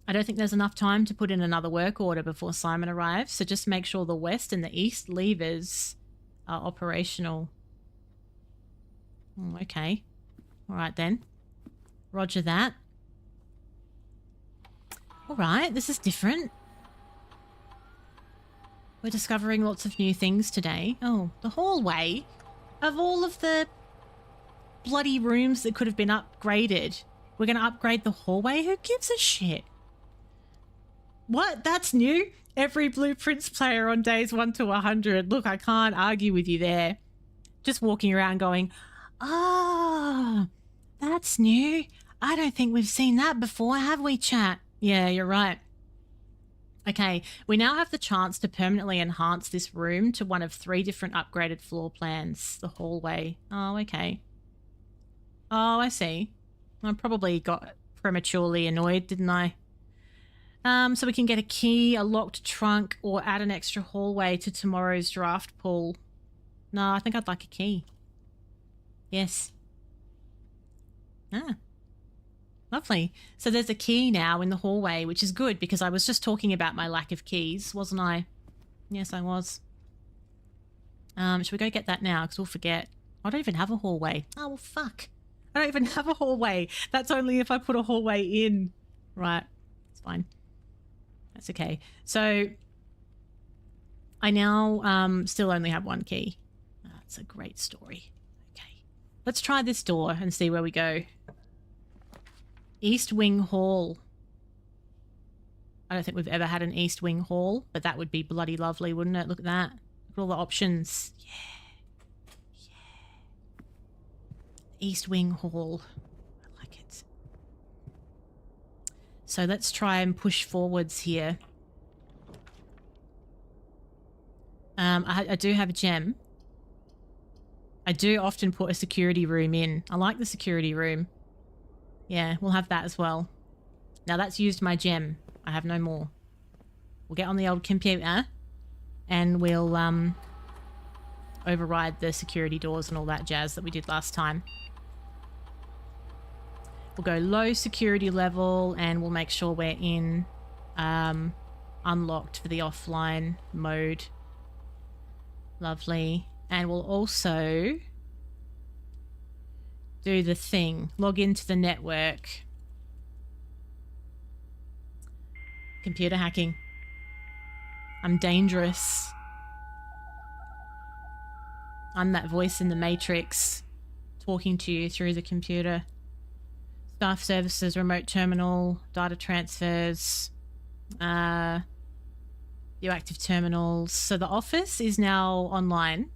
S1: I don't think there's enough time to put in another work order before Simon arrives, so just make sure the west and the east levers are operational. Oh, okay. All right then. Roger that. All right, this is different. We're discovering lots of new things today. Oh, the hallway. Of all of the bloody rooms that could have been upgraded, we're going to upgrade the hallway? Who gives a shit? What? That's new? Every Blueprints player on days 1 to 100. Look, I can't argue with you there. Just walking around going, ah, that's new. I don't think we've seen that before, have we, chat? Yeah, you're right. Okay, we now have the chance to permanently enhance this room to one of 3 different upgraded floor plans. The hallway. Oh, okay. Oh, I see. I probably got prematurely annoyed, didn't I? So we can get a key, a locked trunk, or add an extra hallway to tomorrow's draft pool. No, I think I'd like a key. Yes. Ah. Lovely. So there's a key now in the hallway, which is good because I was just talking about my lack of keys, wasn't I? Yes, I was. Should we go get that now? Because we'll forget. I don't even have a hallway. Oh, well, fuck. I don't even have a hallway. That's only if I put a hallway in. Right. It's fine. That's okay. So I now still only have 1 key. That's a great story. Okay. Let's try this door and see where we go. East Wing Hall. I don't think we've ever had an East Wing Hall, but that would be bloody lovely, wouldn't it? Look at that. Look at all the options. Yeah. Yeah. East Wing Hall. I like it. So let's try and push forwards here. I do have a gem. I do often put a security room in. I like the security room. Yeah, we'll have that as well. Now that's used my gem. I have no more. We'll get on the old computer and we'll override the security doors and all that jazz that we did last time. We'll go low security level and we'll make sure we're in unlocked for the offline mode. Lovely. And we'll also do the thing. Log into the network. Computer hacking. I'm dangerous. I'm that voice in the Matrix talking to you through the computer. Staff services, remote terminal, data transfers, view active terminals. So the office is now online.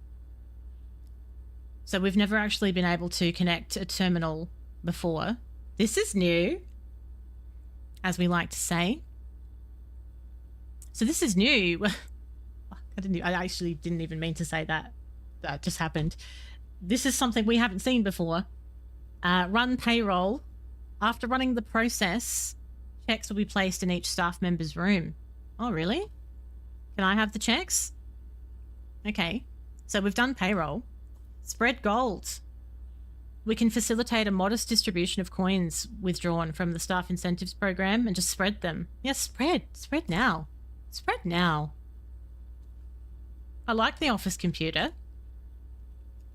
S1: So we've never actually been able to connect a terminal before. This is new, as we like to say. So this is new. I actually didn't even mean to say that. That just happened. This is something we haven't seen before. Run payroll. After running the process, checks will be placed in each staff member's room. Oh, really? Can I have the checks? Okay. So we've done payroll. Spread gold. We can facilitate a modest distribution of coins withdrawn from the staff incentives program and just spread them. Yes, spread. Spread now. Spread now. I like the office computer.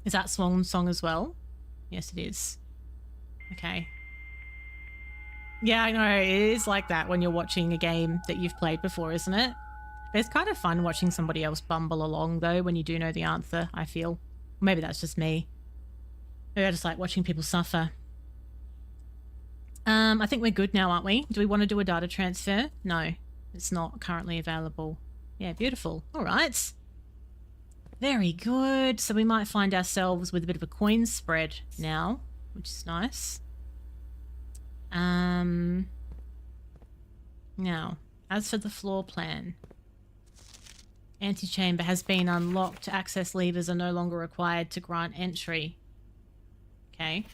S1: Is that Swan Song as well? Yes, it is. Okay. Yeah, I know. It is like that when you're watching a game that you've played before, isn't it? It's kind of fun watching somebody else bumble along, though, when you do know the answer, I feel. Maybe that's just me. Maybe I just like watching people suffer. I think we're good now, aren't we? Do we want to do a data transfer? No, it's not currently available. Yeah, beautiful. All right. Very good. So we might find ourselves with a bit of a coin spread now, which is nice. Now, as for the floor plan, antechamber has been unlocked. Access levers are no longer required to grant entry. Okay.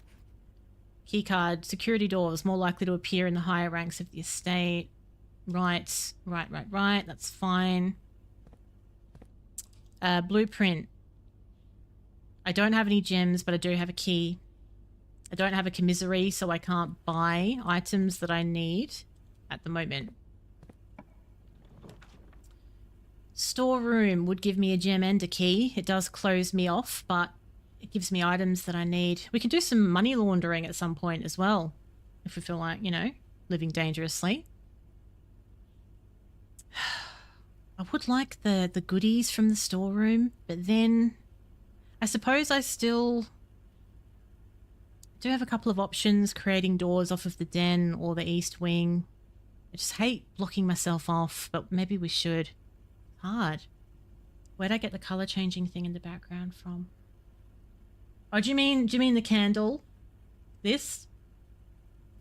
S1: Keycard, security doors more likely to appear in the higher ranks of the estate. Right. That's fine. Blueprint. I don't have any gems, but I do have a key. I don't have a commissary, so I can't buy items that I need at the moment. Storeroom would give me a gem and a key. It does close me off, but it gives me items that I need. We can do some money laundering at some point as well, if we feel like, you know, living dangerously. I would like the goodies from the storeroom, but then I suppose I still do have a couple of options, creating doors off of the den or the east wing. I just hate blocking myself off, but maybe we should. Hard. Where'd I get the color changing thing in the background from? Oh, do you mean the candle? This?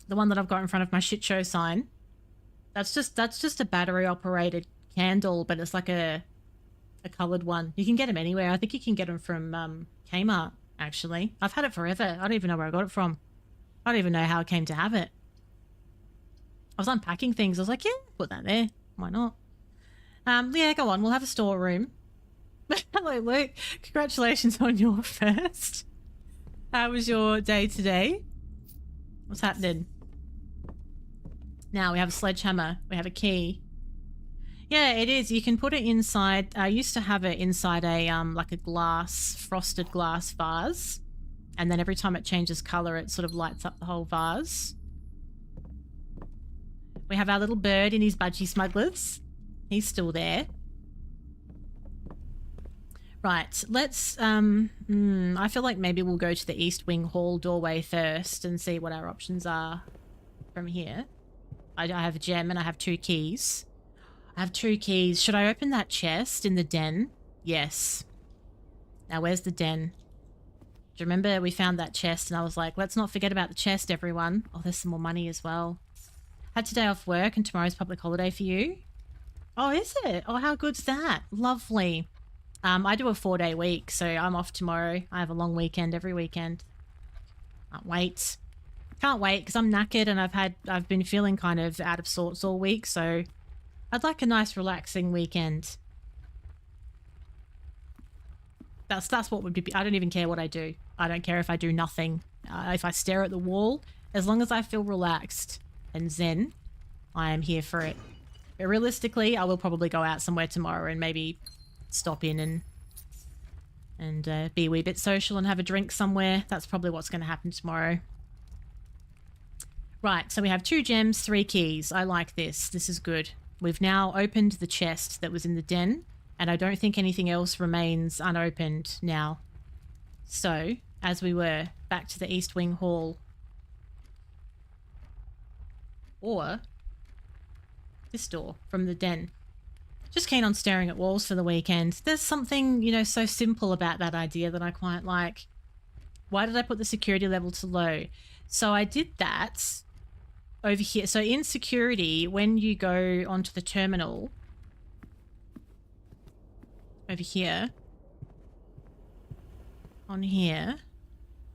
S1: The one that I've got in front of my shit show sign? That's just a battery operated candle, but it's like a colored one. You can get them anywhere. I think you can get them from Kmart, actually. I've had it forever. I don't even know where I got it from. I don't even know how I came to have it. I was unpacking things. I was like, yeah, put that there. Why not? Yeah, go on. We'll have a storeroom. Hello, Luke. Congratulations on your first. How was your day today? What's happening? Now we have a sledgehammer. We have a key. Yeah, it is. You can put it inside. I used to have it inside a like a glass, frosted glass vase, and then every time it changes color, it sort of lights up the whole vase. We have our little bird in his budgie smugglers. He's still there. Right, let's I feel like maybe we'll go to the east wing hall doorway first and see what our options are from here. I have a gem and I have 2 keys. I have 2 keys. Should I open that chest in the den? Yes. Now, where's the den? Do you remember we found that chest and I was like, let's not forget about the chest, everyone. Oh, there's some more money as well. Had today off work and tomorrow's public holiday for you. Oh, is it? Oh, how good's that? Lovely. I do a 4-day week, so I'm off tomorrow. I have a long weekend every weekend. Can't wait. Can't wait because I'm knackered and I've been feeling kind of out of sorts all week, so I'd like a nice relaxing weekend. That's what would be. I don't even care what I do. I don't care if I do nothing. If I stare at the wall, as long as I feel relaxed and zen, I am here for it. But realistically, I will probably go out somewhere tomorrow and maybe stop in and be a wee bit social and have a drink somewhere. That's probably what's going to happen tomorrow. Right, so we have 2 gems, 3 keys. I like this. This is good. We've now opened the chest that was in the den, and I don't think anything else remains unopened now. So, as we were, back to the East Wing Hall. Or this door from the den. Just keen on staring at walls for the weekend. There's something, you know, so simple about that idea that I quite like. Why did I put the security level to low? So I did that over here. So in security, when you go onto the terminal, over here. On here.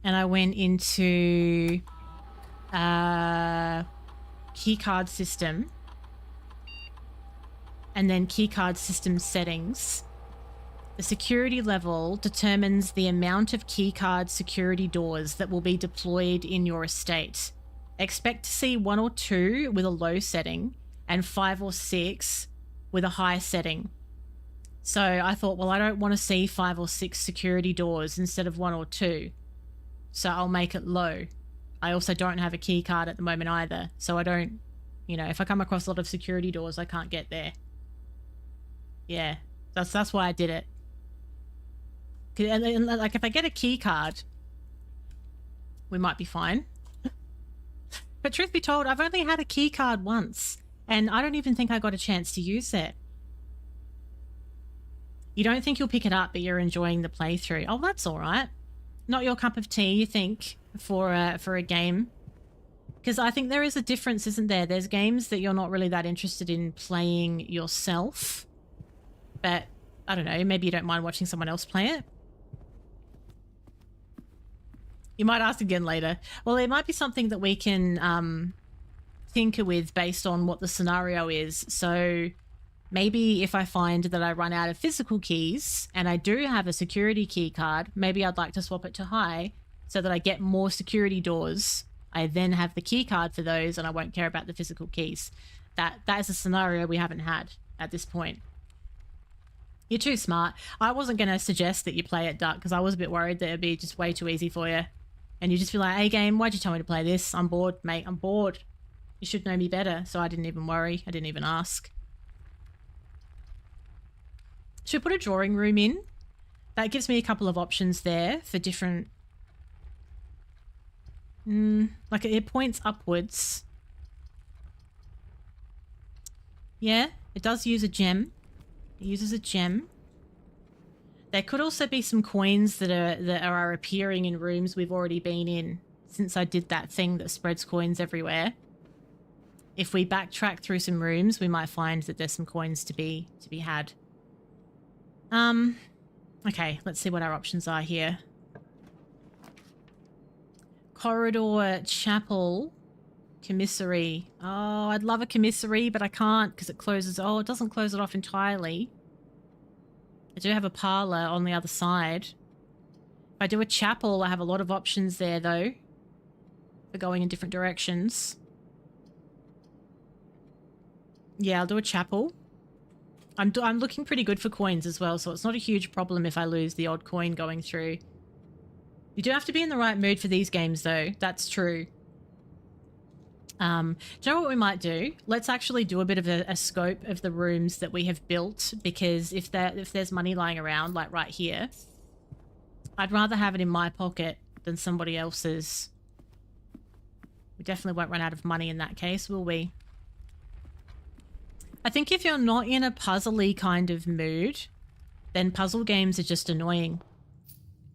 S1: And I went into keycard system. And then keycard system settings. The security level determines the amount of keycard security doors that will be deployed in your estate. Expect to see 1 or 2 with a low setting and 5 or 6 with a high setting. So I thought, well, I don't want to see 5 or 6 security doors instead of 1 or 2. So I'll make it low. I also don't have a key card at the moment either. So I don't, you know, if I come across a lot of security doors, I can't get there. Yeah, that's why I did it. And like, if I get a key card, we might be fine. But truth be told, I've only had a key card once, and I don't even think I got a chance to use it. You don't think you'll pick it up, but you're enjoying the playthrough. Oh, that's all right. Not your cup of tea, you think, for a game? Because I think there is a difference, isn't there? There's games that you're not really that interested in playing yourself, but I don't know, maybe you don't mind watching someone else play it. You might ask again later. Well, it might be something that we can tinker with based on what the scenario is. So maybe if I find that I run out of physical keys and I do have a security key card, maybe I'd like to swap it to high so that I get more security doors. I then have the key card for those and I won't care about the physical keys. That is a scenario we haven't had at this point. You're too smart. I wasn't going to suggest that you play it, Duck, because I was a bit worried that it'd be just way too easy for you. And you just be like, hey, game, why'd you tell me to play this? I'm bored, mate. I'm bored. You should know me better. So I didn't even worry. I didn't even ask. Should we put a drawing room in? That gives me a couple of options there for different... like it points upwards. Yeah, it does use a gem. It uses a gem. There could also be some coins that are appearing in rooms we've already been in since I did that thing that spreads coins everywhere. If we backtrack through some rooms, we might find that there's some coins to be had. Okay, let's see what our options are here. Corridor, chapel, commissary. Oh, I'd love a commissary, but I can't because it closes. Oh, it doesn't close it off entirely. I do have a parlor on the other side. If I do a chapel, I have a lot of options there, though, for going in different directions. Yeah, I'll do a chapel. I'm looking pretty good for coins as well, so it's not a huge problem if I lose the odd coin going through. You do have to be in the right mood for these games, though. That's true. Do you know what we might do? Let's actually do a bit of a scope of the rooms that we have built, because if there's money lying around, like right here, I'd rather have it in my pocket than somebody else's. We definitely won't run out of money in that case, will we? I think if you're not in a puzzly kind of mood, then puzzle games are just annoying.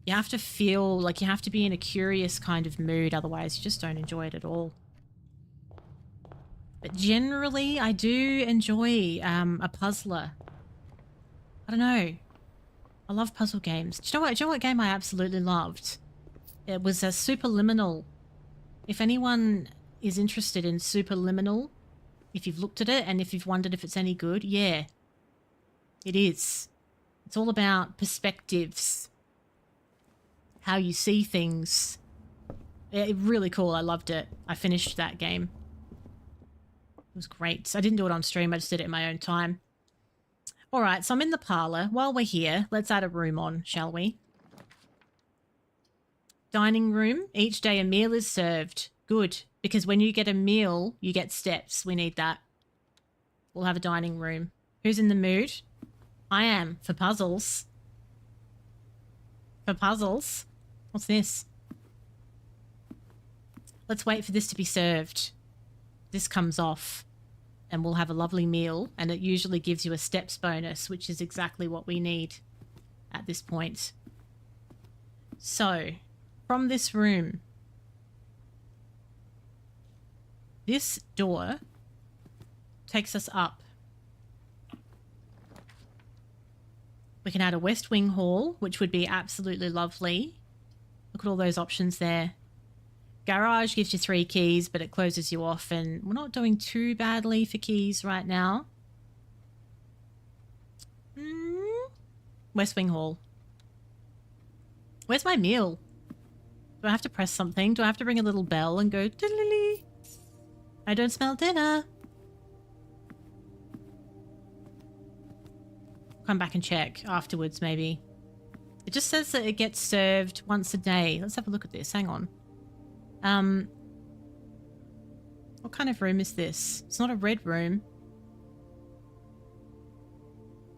S1: You have to feel like you have to be in a curious kind of mood, otherwise you just don't enjoy it at all. But generally, I do enjoy a puzzler. I don't know. I love puzzle games. Do you know what game I absolutely loved? It was a Superliminal. If anyone is interested in Superliminal, if you've looked at it and if you've wondered if it's any good, yeah, it is. It's all about perspectives, how you see things. Yeah, really cool. I loved it. I finished that game. It was great. I didn't do it on stream. I just did it in my own time. All right, so I'm in the parlor. While we're here, let's add a room on, shall we? Dining room. Each day a meal is served. Good, because when you get a meal, you get steps. We need that. We'll have a dining room. Who's in the mood? I am, for puzzles. For puzzles? What's this? Let's wait for this to be served. This comes off and we'll have a lovely meal, and it usually gives you a steps bonus, which is exactly what we need at this point. So, from this room, this door takes us up. We can add a West Wing hall, which would be absolutely lovely. Look at all those options there. Garage gives you 3 keys, but it closes you off, and we're not doing too badly for keys right now. West Wing hall. Where's my meal? Do I have to press something? Do I have to ring a little bell and go, diddly? I don't smell dinner. Come back and check afterwards, maybe. It just says that it gets served once a day. Let's have a look at this. Hang on. What kind of room is this? It's not a red room.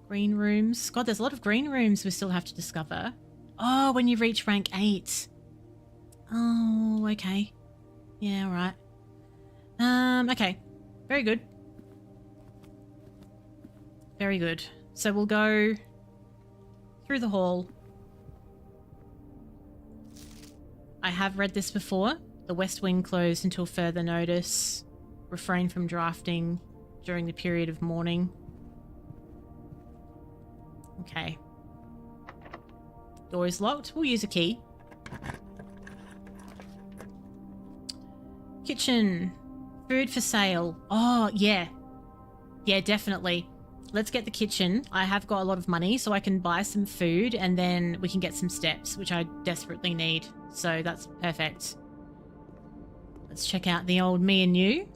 S1: Green rooms. God, there's a lot of green rooms we still have to discover. Oh, when you reach rank 8. Oh, okay. Yeah, all right. Okay. Very good. Very good. So we'll go through the hall. I have read this before. The West Wing closed until further notice. Refrain from drafting during the period of mourning. Okay. Door is locked. We'll use a key. Kitchen. Food for sale. Oh, yeah. Yeah, definitely. Let's get the kitchen. I have got a lot of money, so I can buy some food and then we can get some steps, which I desperately need. So that's perfect. Let's check out the old me and you.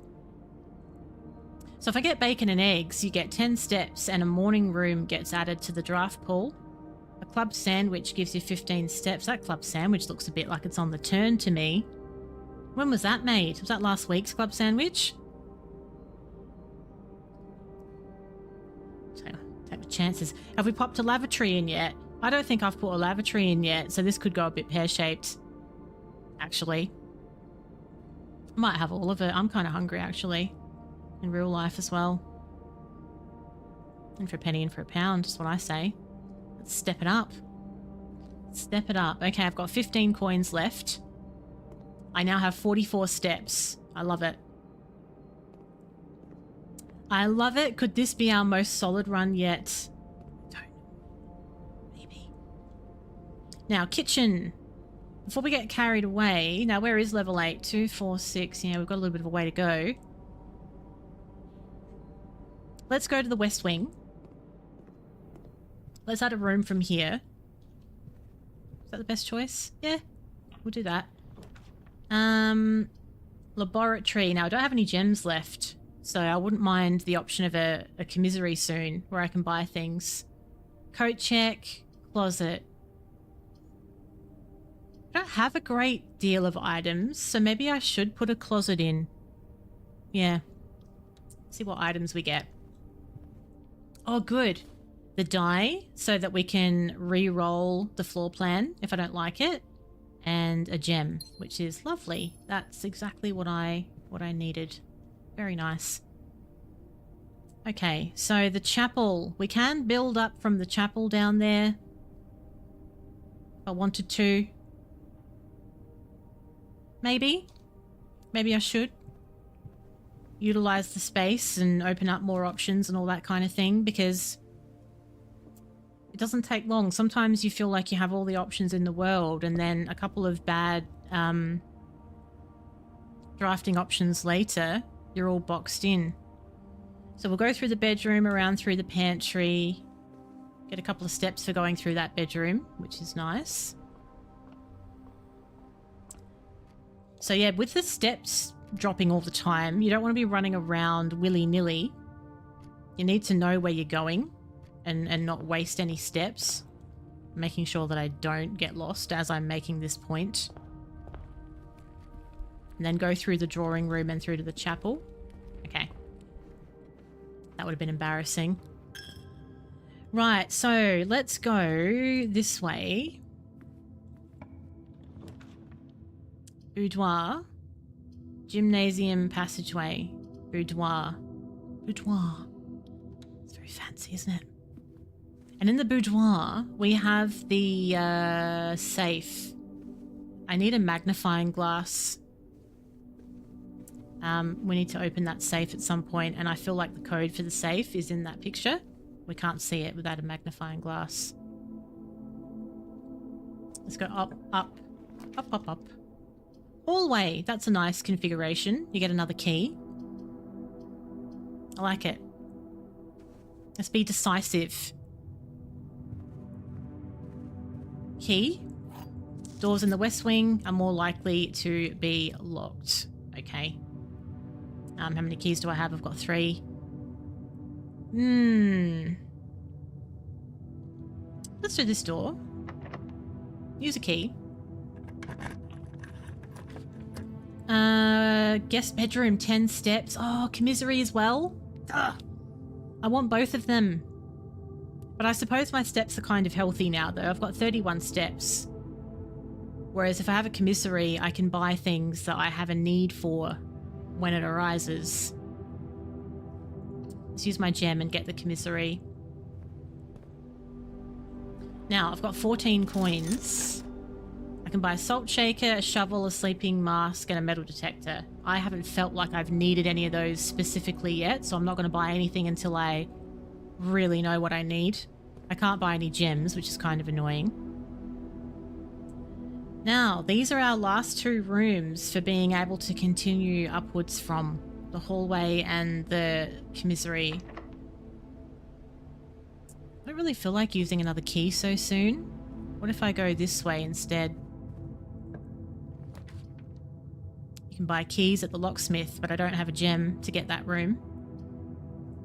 S1: So if I get bacon and eggs, you get 10 steps and a morning room gets added to the draft pool. A club sandwich gives you 15 steps. That club sandwich looks a bit like it's on the turn to me. When was that made? Was that last week's club sandwich? So, take the chances. Have we popped a lavatory in yet? I don't think I've put a lavatory in yet, so this could go a bit pear-shaped. Actually. I might have all of it. I'm kind of hungry, actually. In real life as well. In for a penny, in for a pound, is what I say. Let's step it up. Step it up. Okay, I've got 15 coins left. I now have 44 steps. I love it. I love it. Could this be our most solid run yet? Don't. Maybe. Now, kitchen. Before we get carried away. Now, where is level 8? 2, 4, 6. Yeah, we've got a little bit of a way to go. Let's go to the West Wing. Let's add a room from here. Is that the best choice? Yeah, we'll do that. Laboratory. Now, I don't have any gems left, so I wouldn't mind the option of a commissary soon where I can buy things. Coat check. Closet. I don't have a great deal of items, so maybe I should put a closet in. Yeah. See what items we get. Oh, good. The die, so that we can re-roll the floor plan if I don't like it. And a gem, which is lovely. That's exactly what I needed. Very nice. Okay, so the chapel. We can build up from the chapel down there. If I wanted to. Maybe. Maybe I should. Utilize the space and open up more options and all that kind of thing, because it doesn't take long. Sometimes you feel like you have all the options in the world and then a couple of bad drafting options later, you're all boxed in. So we'll go through the bedroom, around through the pantry, get a couple of steps for going through that bedroom, which is nice. So yeah, with the steps dropping all the time, you don't want to be running around willy-nilly. You need to know where you're going and not waste any steps. Making sure that I don't get lost as I'm making this point. And then go through the drawing room and through to the chapel. Okay. That would have been embarrassing. Right, so let's go this way. Boudoir. Gymnasium passageway. Boudoir. Boudoir. It's very fancy, isn't it? And in the boudoir, we have the safe. I need a magnifying glass. We need to open that safe at some point, and I feel like the code for the safe is in that picture. We can't see it without a magnifying glass. Let's go up, up, up, up, up. Hallway. That's a nice configuration. You get another key. I like it. Let's be decisive. Key. Doors in the west wing are more likely to be locked. Okay. How many keys do I have? I've got 3. Let's do this door. Use a key. Guest bedroom, 10 steps. Oh, commissary as well. Ugh. I want both of them. But I suppose my steps are kind of healthy now, though. I've got 31 steps. Whereas if I have a commissary, I can buy things that I have a need for when it arises. Let's use my gem and get the commissary. Now, I've got 14 coins. I can buy a salt shaker, a shovel, a sleeping mask, and a metal detector. I haven't felt like I've needed any of those specifically yet, so I'm not going to buy anything until I really know what I need. I can't buy any gems, which is kind of annoying. Now, these are our last 2 rooms for being able to continue upwards from the hallway and the commissary. I don't really feel like using another key so soon. What if I go this way instead? You can buy keys at the locksmith, but I don't have a gem to get that room.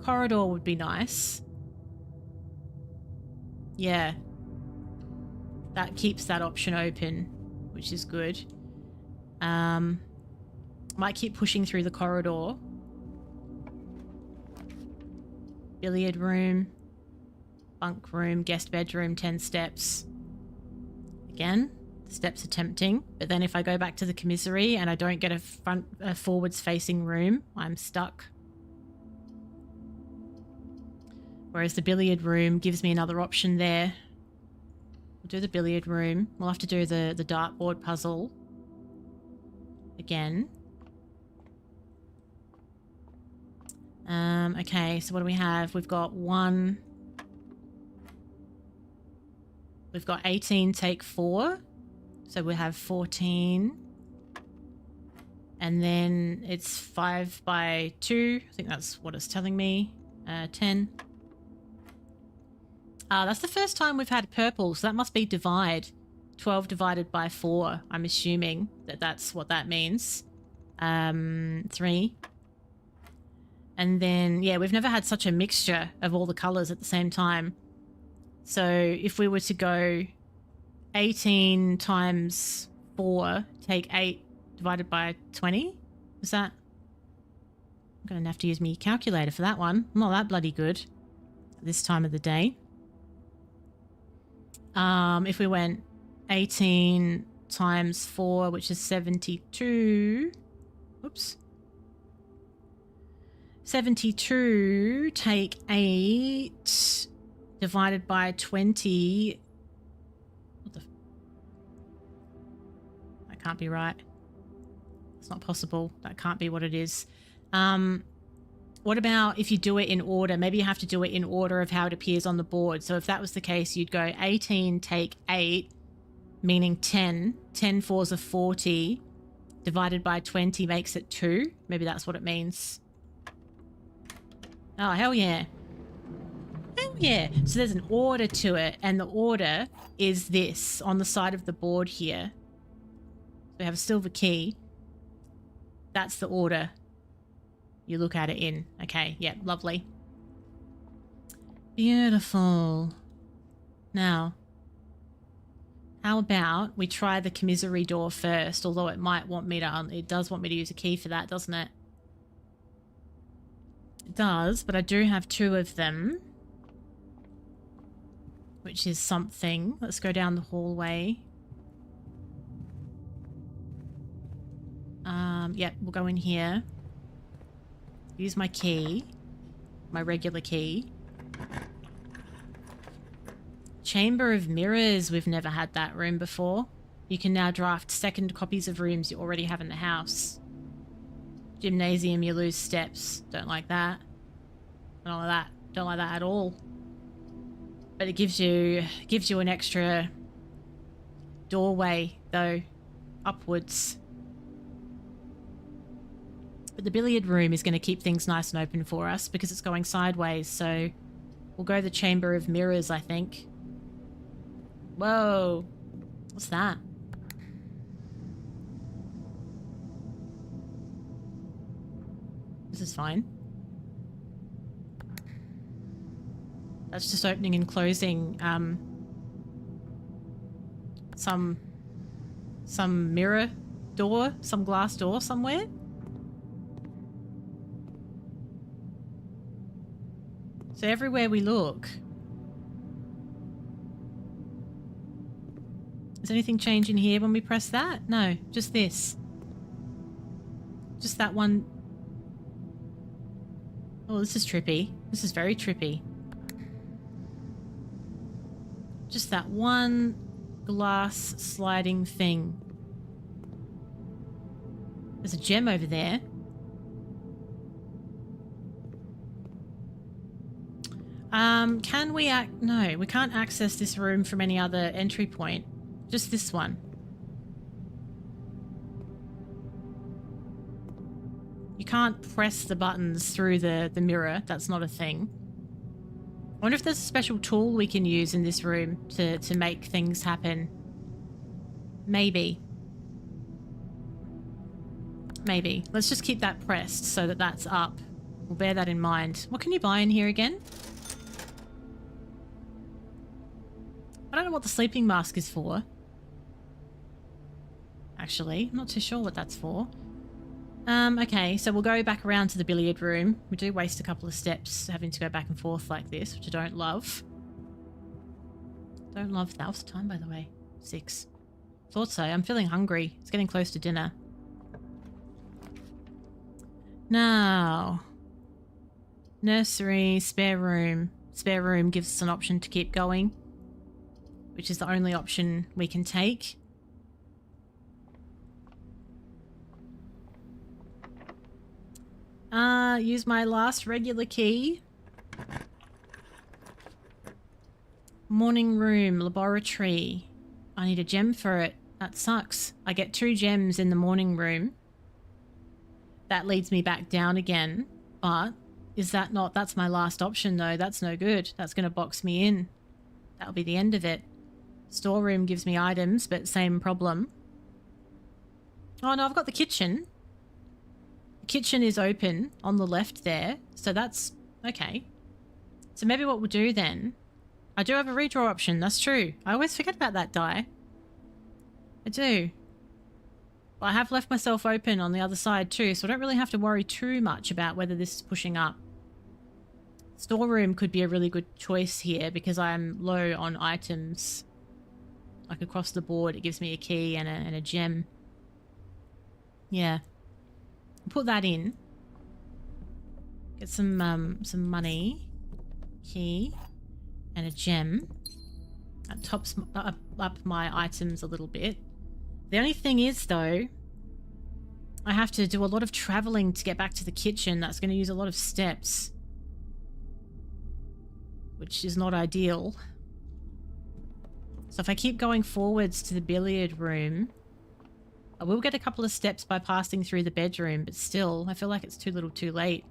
S1: Corridor would be nice. Yeah. That keeps that option open, which is good. Might keep pushing through the corridor. Billiard room. Bunk room, guest bedroom, 10 steps. Again, the steps are tempting, but then if I go back to the commissary and I don't get a forwards facing room, I'm stuck. Whereas the billiard room gives me another option there. We'll do the billiard room. We'll have to do the dartboard puzzle again. Okay, so what do we have? We've got 18, take 4. So we have 14. And then it's 5 by 2. I think that's what it's telling me. 10. That's the first time we've had purple, so that must be divide. 12 divided by 4. I'm assuming that that's what that means. 3. And then, yeah, we've never had such a mixture of all the colours at the same time. So if we were to go 18 times 4, take 8 divided by 20, is that? I'm going to have to use my calculator for that one. I'm not that bloody good at this time of the day. If we went 18 times 4, which is 72. Oops. 72, take 8 divided by 20. What the? That can't be right. It's not possible. That can't be what it is. What about if you do it in order? Maybe you have to do it in order of how it appears on the board. So if that was the case, you'd go 18, take 8, meaning 10. 10 fours are 40. Divided by 20 makes it 2. Maybe that's what it means. Oh, hell yeah. Hell yeah. So there's an order to it, and the order is this on the side of the board here. We have a silver key. That's the order you look at it in. Okay, yeah, lovely. Beautiful. Now, how about we try the commissary door first, although it might want me to, it does want me to use a key for that, doesn't it? It does, but I do have 2 of them, which is something. Let's go down the hallway. Yep, we'll go in here. Use my key, my regular key. Chamber of Mirrors, we've never had that room before. You can now draft second copies of rooms you already have in the house. Gymnasium, you lose steps. Don't like that. Don't like that. Don't like that at all. But it gives you an extra doorway though, upwards. But the billiard room is going to keep things nice and open for us because it's going sideways, so we'll go the Chamber of Mirrors, I think. Whoa. What's that? This is fine. That's just opening and closing some mirror door, some glass door somewhere. So everywhere we look. Does anything change in here when we press that? No, just this. Just that one. Oh, this is trippy. This is very trippy. Just that one glass sliding thing. There's a gem over there. Can we no, we can't access this room from any other entry point. Just this one. You can't press the buttons through the mirror. That's not a thing. I wonder if there's a special tool we can use in this room to make things happen. Maybe. Maybe. Let's just keep that pressed so that that's up. We'll bear that in mind. What can you buy in here again? I don't know what the sleeping mask is for. Actually, I'm not too sure what that's for. Okay, so we'll go back around to the billiard room. We do waste a couple of steps having to go back and forth like this, which I don't love. Don't love that. What's the time, by the way? 6. Thought so. I'm feeling hungry. It's getting close to dinner. Now, nursery, spare room. Spare room gives us an option to keep going, which is the only option we can take. Use my last regular key. Morning room, laboratory. I need a gem for it. That sucks. I get 2 gems in the morning room. That leads me back down again. But is that not... That's my last option though. That's no good. That's going to box me in. That'll be the end of it. Storeroom gives me items, but same problem. Oh no, I've got the kitchen. The kitchen is open on the left there, so that's okay. So maybe what we'll do then... I do have a redraw option, that's true. I always forget about that die. I do. But I have left myself open on the other side too, so I don't really have to worry too much about whether this is pushing up. Storeroom could be a really good choice here because I'm low on items. Like across the board, it gives me a key and a gem. Yeah. Put that in. Get some money. Key. And a gem. That tops up my items a little bit. The only thing is, though, I have to do a lot of traveling to get back to the kitchen. That's going to use a lot of steps. Which is not ideal. So if I keep going forwards to the billiard room, I will get a couple of steps by passing through the bedroom, but still, I feel like it's too little too late.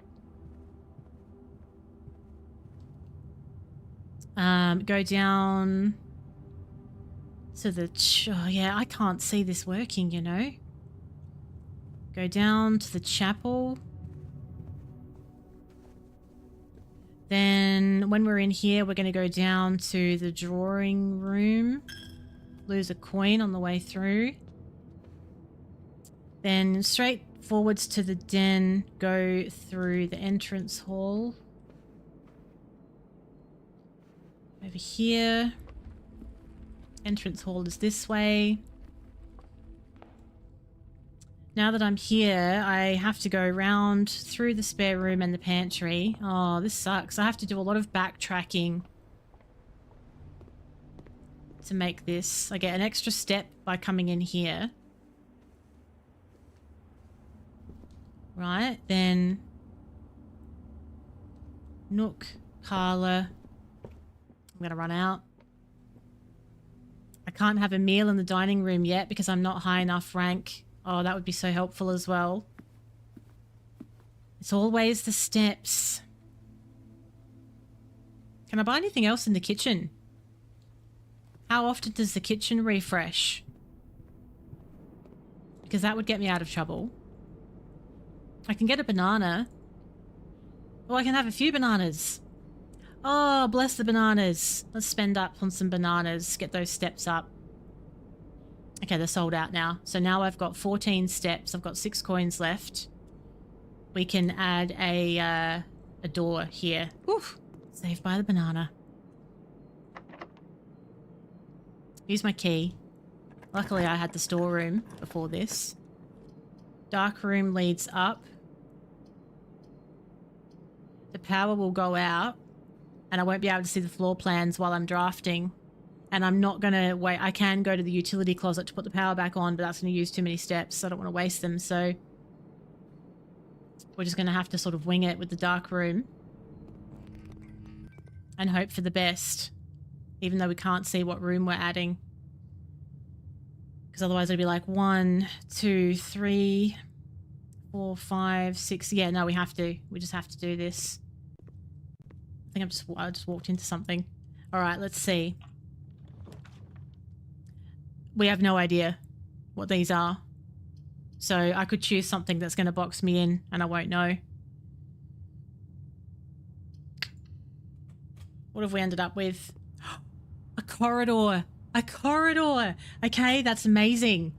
S1: Go down to the... Oh, yeah, I can't see this working, you know. Go down to the chapel. Then when we're in here, we're going to go down to the drawing room. Lose a coin on the way through. Then straight forwards to the den, go through the entrance hall. Over here. Entrance hall is this way. Now that I'm here, I have to go round through the spare room and the pantry. Oh, this sucks. I have to do a lot of backtracking to make this. I get an extra step by coming in here. Right, then nook, parlour. I'm gonna run out. I can't have a meal in the dining room yet because I'm not high enough rank. Oh, that would be so helpful as well. It's always the steps. Can I buy anything else in the kitchen? How often does the kitchen refresh? Because that would get me out of trouble. I can get a banana. Oh, I can have a few bananas. Oh, bless the bananas. Let's spend up on some bananas. Get those steps up. Okay, they're sold out now. So now I've got 14 steps. I've got 6 coins left. We can add a door here. Oof. Saved by the banana. Use my key. Luckily, I had the storeroom before this. Dark room leads up. The power will go out, and I won't be able to see the floor plans while I'm drafting. And I'm not going to wait. I can go to the utility closet to put the power back on, but that's going to use too many steps, so I don't want to waste them. So we're just going to have to sort of wing it with the dark room and hope for the best, even though we can't see what room we're adding. Because otherwise it'll be like 1, 2, 3, 4, 5, 6. Yeah, no, we have to. We just have to do this. I think I just walked into something. All right, let's see. We have no idea what these are. So I could choose something that's going to box me in and I won't know. What have we ended up with? A corridor. A corridor. Okay, that's amazing.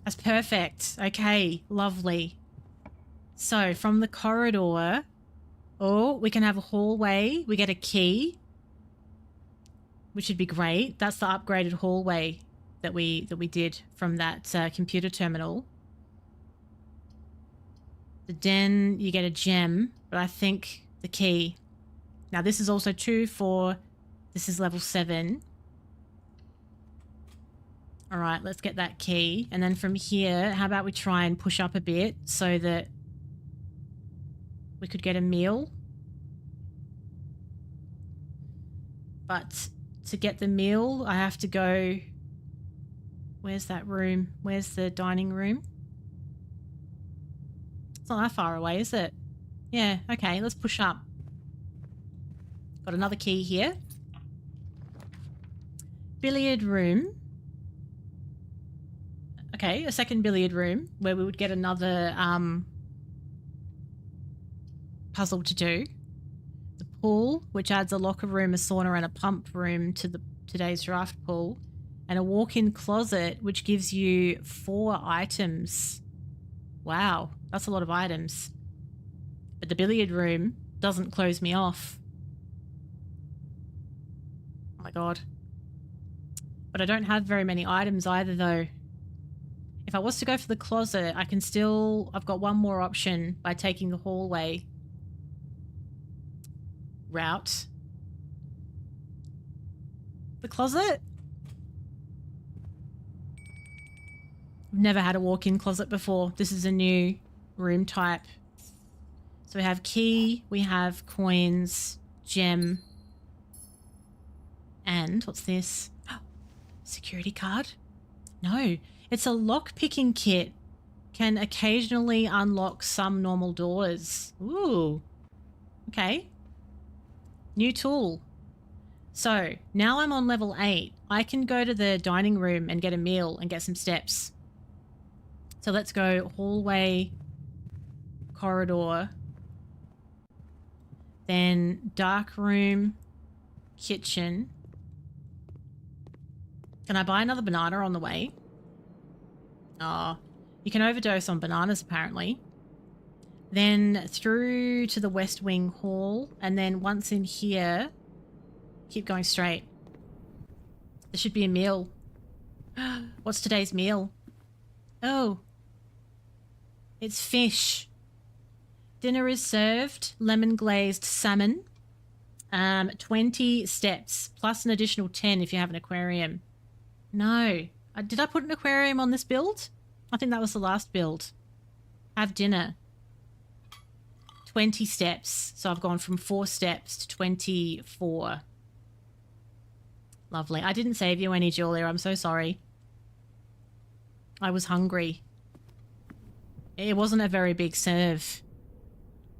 S1: That's perfect. Okay, lovely. So from the corridor, oh, we can have a hallway. We get a key, which would be great. That's the upgraded hallway that we did from that computer terminal. The den, you get a gem, but I think the key. Now this is also 2 for, this is level 7. All right, let's get that key. And then from here, how about we try and push up a bit so that we could get a meal. But to get the meal, I have to go... Where's that room? Where's the dining room? It's not that far away, is it? Yeah, okay, let's push up. Got another key here. Billiard room. Okay, a second billiard room where we would get another puzzle to do. The pool, which adds a locker room, a sauna, and a pump room to today's draft pool. And a walk-in closet, which gives you 4 items. Wow, that's a lot of items. But the billiard room doesn't close me off. Oh my god. But I don't have very many items either, though. If I was to go for the closet, I can still... I've got one more option by taking the hallway route. The closet? I've never had a walk-in closet before. This is a new room type. So we have key, we have coins, gem, and what's this? Oh, security card? No, it's a lock-picking kit. Can occasionally unlock some normal doors. Ooh, okay. New tool. So now I'm on level 8. I can go to the dining room and get a meal and get some steps. So let's go hallway, corridor, then dark room, kitchen. Can I buy another banana on the way? Oh, you can overdose on bananas apparently. Then through to the West Wing Hall, and then once in here, keep going straight. There should be a meal. What's today's meal? Oh. It's fish. Dinner is served. Lemon glazed salmon. 20 steps. Plus an additional 10 if you have an aquarium. No. Did I put an aquarium on this build? I think that was the last build. Have dinner. 20 steps. So I've gone from 4 steps to 24. Lovely. I didn't save you any, Julia. I'm so sorry. I was hungry. It wasn't a very big serve.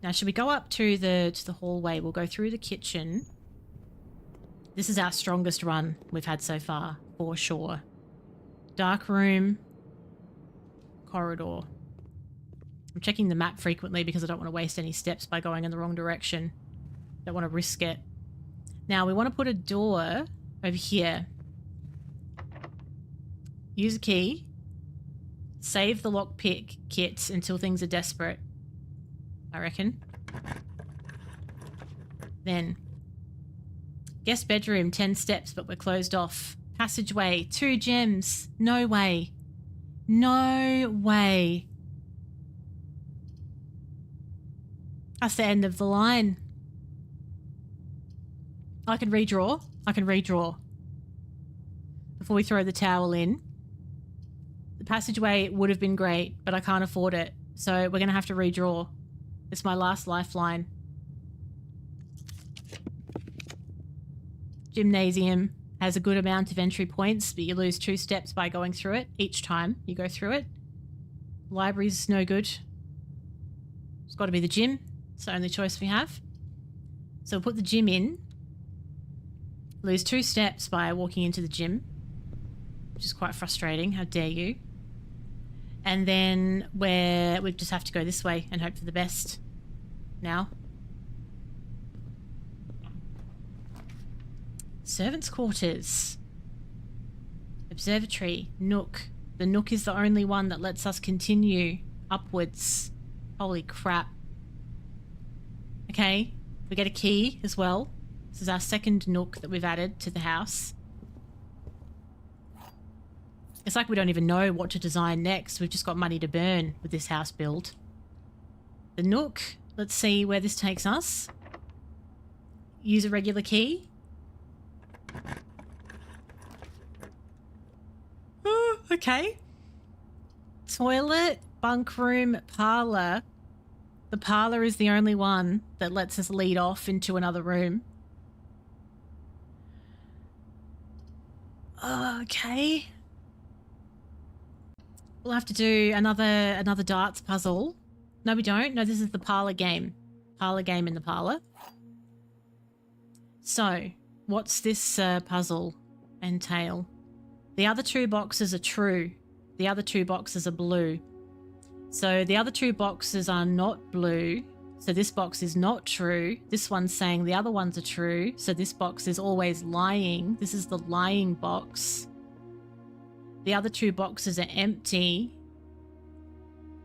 S1: Now, should we go up to the hallway? We'll go through the kitchen. This is our strongest run we've had so far, for sure. Dark room. Corridor. I'm checking the map frequently because I don't want to waste any steps by going in the wrong direction. Don't want to risk it. Now, we want to put a door over here. Use a key. Save the lockpick kit until things are desperate, I reckon. Then, guest bedroom, 10 steps, but we're closed off. Passageway, 2 gems. No way. No way. That's the end of the line. I can redraw. I can redraw. Before we throw the towel in. The passageway would have been great, but I can't afford it. So we're going to have to redraw. It's my last lifeline. Gymnasium has a good amount of entry points, but you lose 2 steps by going through it each time you go through it. Library's no good. It's got to be the gym. It's the only choice we have. So we'll put the gym in. Lose 2 steps by walking into the gym, which is quite frustrating. How dare you? And then we just have to go this way and hope for the best. Now. Servants' quarters. Observatory. Nook. The nook is the only one that lets us continue upwards. Holy crap. Okay. We get a key as well. This is our second nook that we've added to the house. It's like we don't even know what to design next. We've just got money to burn with this house build. The nook. Let's see where this takes us. Use a regular key. Oh, okay. Toilet, bunk room, parlour. The parlour is the only one that lets us lead off into another room. Okay. We'll have to do another darts puzzle. No, we don't. No, this is the parlour game. Parlour game in the parlour. So, what's this puzzle entail? The other 2 boxes are true. The other 2 boxes are blue. So the other 2 boxes are not blue. So this box is not true. This one's saying the other ones are true. So this box is always lying. This is the lying box. The other 2 boxes are empty.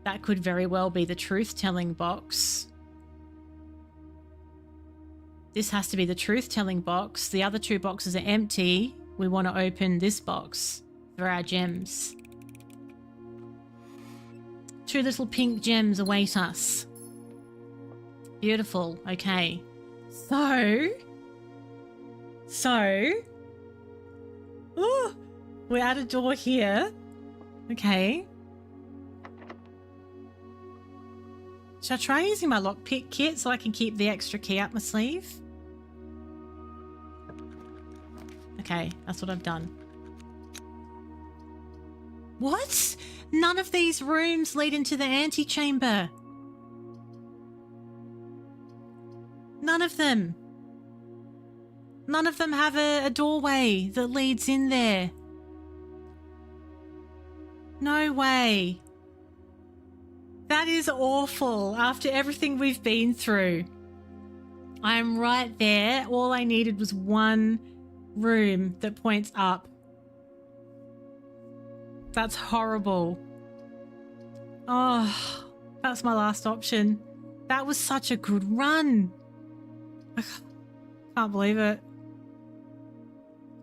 S1: That could very well be the truth-telling box. This has to be the truth-telling box. The other 2 boxes are empty. We want to open this box for our gems. 2 little pink gems await us. Beautiful. Okay. So... Oh, we're at a door here. Okay. Should I try using my lockpick kit so I can keep the extra key up my sleeve? Okay, that's what I've done. What? None of these rooms lead into the antechamber. None of them. None of them have a doorway that leads in there. No way. That is awful after everything we've been through. I'm right there. All I needed was one room that points up. That's horrible. Oh, that's my last option. That was such a good run. I can't believe it.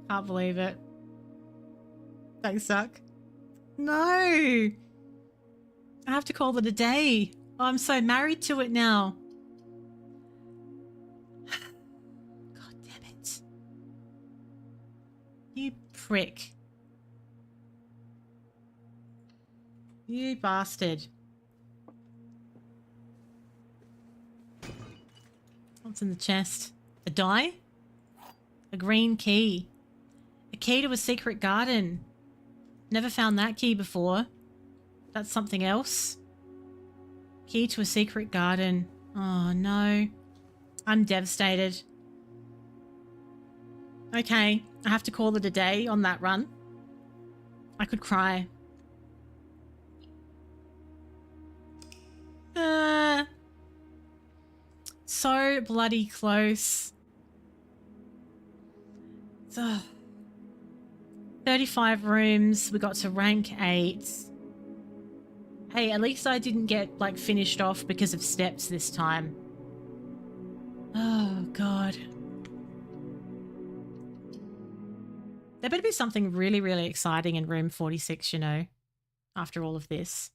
S1: Can't believe it. They suck. No. I have to call it a day. Oh, I'm so married to it now. God damn it. You prick. You bastard. What's in the chest? A die? A green key. A key to a secret garden. Never found that key before. That's something else. Key to a secret garden. Oh no. I'm devastated. Okay, I have to call it a day on that run. I could cry. So bloody close. Ugh. 35 rooms. We got to rank 8. Hey, at least I didn't get like finished off because of steps this time. Oh god. There better be something really, really exciting in room 46, you know, after all of this.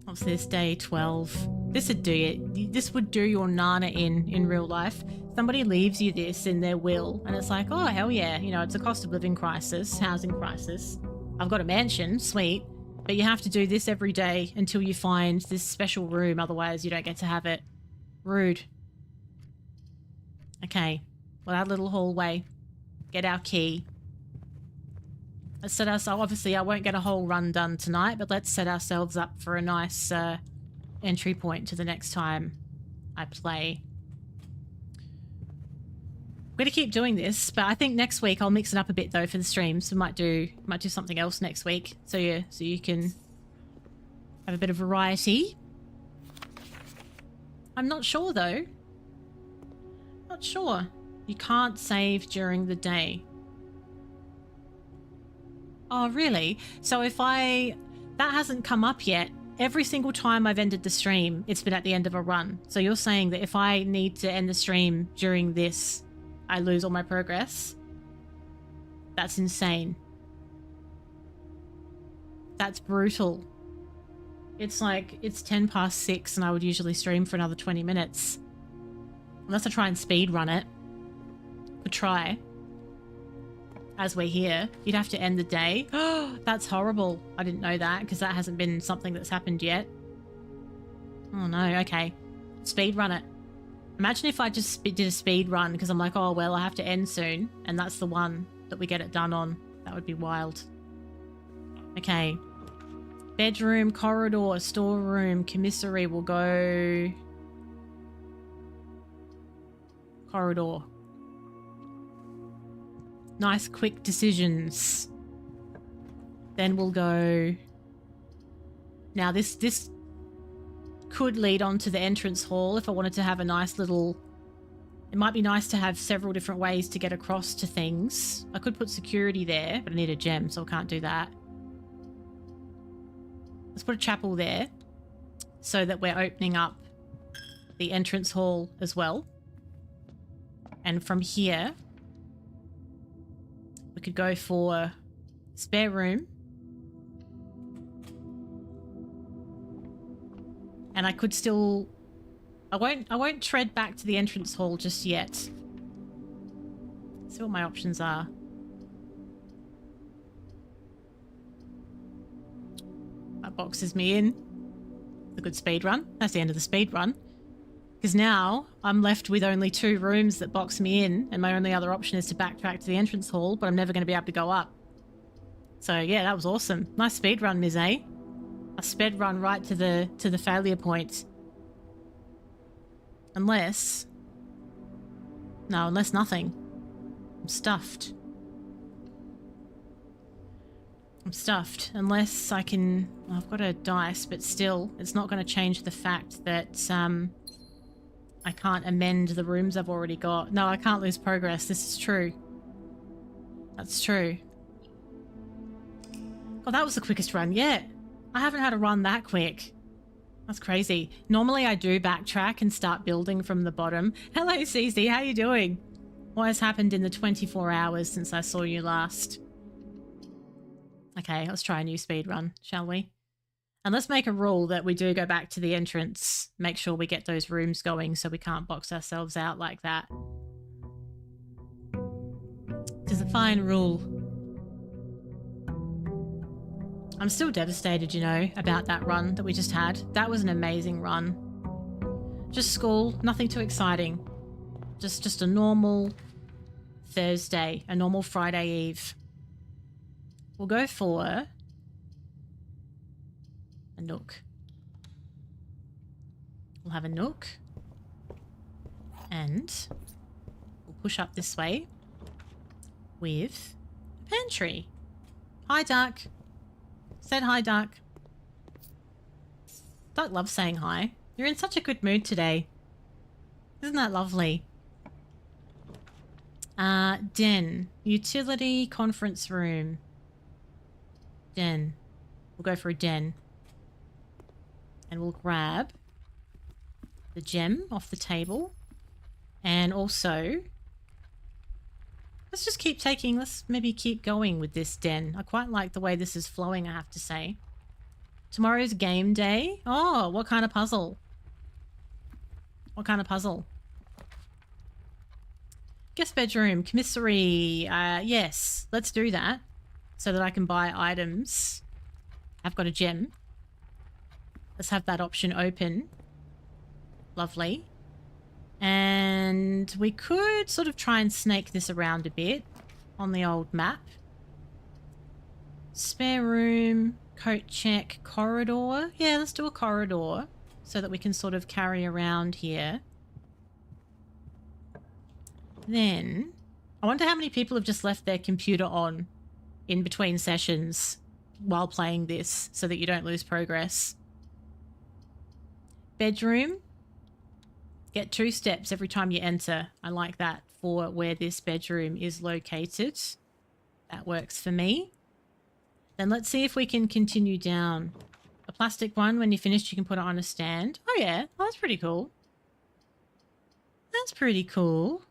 S1: What's this? Day 12. This would do it. This would do your nana in real life. Somebody leaves you this in their will and it's like, oh, hell yeah. You know, it's a cost of living crisis, housing crisis. I've got a mansion, sweet. But you have to do this every day until you find this special room. Otherwise, you don't get to have it. Rude. Okay. Well, our little hallway. Get our key. Let's set us. Obviously, I won't get a whole run done tonight, but let's set ourselves up for a nice entry point to the next time I play. I'm going to keep doing this, but I think next week I'll mix it up a bit though for the streams. We might do something else next week, so yeah, so you can have a bit of variety. I'm not sure though. Not sure. You can't save during the day. Oh, really? So if that hasn't come up yet. Every single time I've ended the stream, it's been at the end of a run. So you're saying that if I need to end the stream during this, I lose all my progress? That's insane. That's brutal. It's like, it's 10 past 6 and I would usually stream for another 20 minutes. Unless I try and speed run it. Could try. As we're here, you'd have to end the day. Oh, that's horrible. I didn't know that because that hasn't been something that's happened yet. Oh no, okay. Speed run it. Imagine if I just did a speed run because I'm like, oh well, I have to end soon. And that's the one that we get it done on. That would be wild. Okay. Bedroom, corridor, storeroom, commissary will go... corridor. Nice quick decisions. Then we'll go... Now this could lead on to the entrance hall if I wanted to have a nice little... It might be nice to have several different ways to get across to things. I could put security there, but I need a gem, so I can't do that. Let's put a chapel there so that we're opening up the entrance hall as well. And from here... we could go for spare room. And I could still... I won't tread back to the entrance hall just yet. See what my options are. That boxes me in. A good speed run. That's the end of the speed run. Because now I'm left with only 2 rooms that box me in, and my only other option is to backtrack to the entrance hall, but I'm never going to be able to go up. So yeah, that was awesome. Nice speed run, Ms. A. A sped run right to the failure point. Unless... no, unless nothing. I'm stuffed. I'm stuffed. Unless I can... well, I've got a dice, but still, it's not going to change the fact that... I can't amend the rooms I've already got. No, I can't lose progress. This is true. That's true. Oh, that was the quickest run yet. I haven't had a run that quick. That's crazy. Normally I do backtrack and start building from the bottom. Hello, Cece. How you doing? What has happened in the 24 hours since I saw you last? Okay, let's try a new speed run, shall we? And let's make a rule that we do go back to the entrance. Make sure we get those rooms going so we can't box ourselves out like that. It's a fine rule. I'm still devastated, you know, about that run that we just had. That was an amazing run. Just school, nothing too exciting. Just a normal Thursday, a normal Friday Eve. We'll go for a nook. We'll have a nook. And we'll push up this way with a pantry. Hi, Duck. Said hi, Duck. Duck loves saying hi. You're in such a good mood today. Isn't that lovely? Den. Utility conference room. Den. We'll go for a den. And we'll grab the gem off the table. And also, let's maybe keep going with this den. I quite like the way this is flowing, I have to say. Tomorrow's game day. Oh, what kind of puzzle? What kind of puzzle? Guest bedroom, commissary. Yes, let's do that so that I can buy items. I've got a gem. Let's have that option open. Lovely. And we could sort of try and snake this around a bit on the old map. Spare room, coat check, corridor. Yeah, let's do a corridor so that we can sort of carry around here. Then, I wonder how many people have just left their computer on in between sessions while playing this so that you don't lose progress. Bedroom. Get 2 steps every time you enter. I like that for where this bedroom is located. That works for me. Then let's see if we can continue down. A plastic one, when you're finished, you can put it on a stand. Oh yeah, oh, that's pretty cool. That's pretty cool.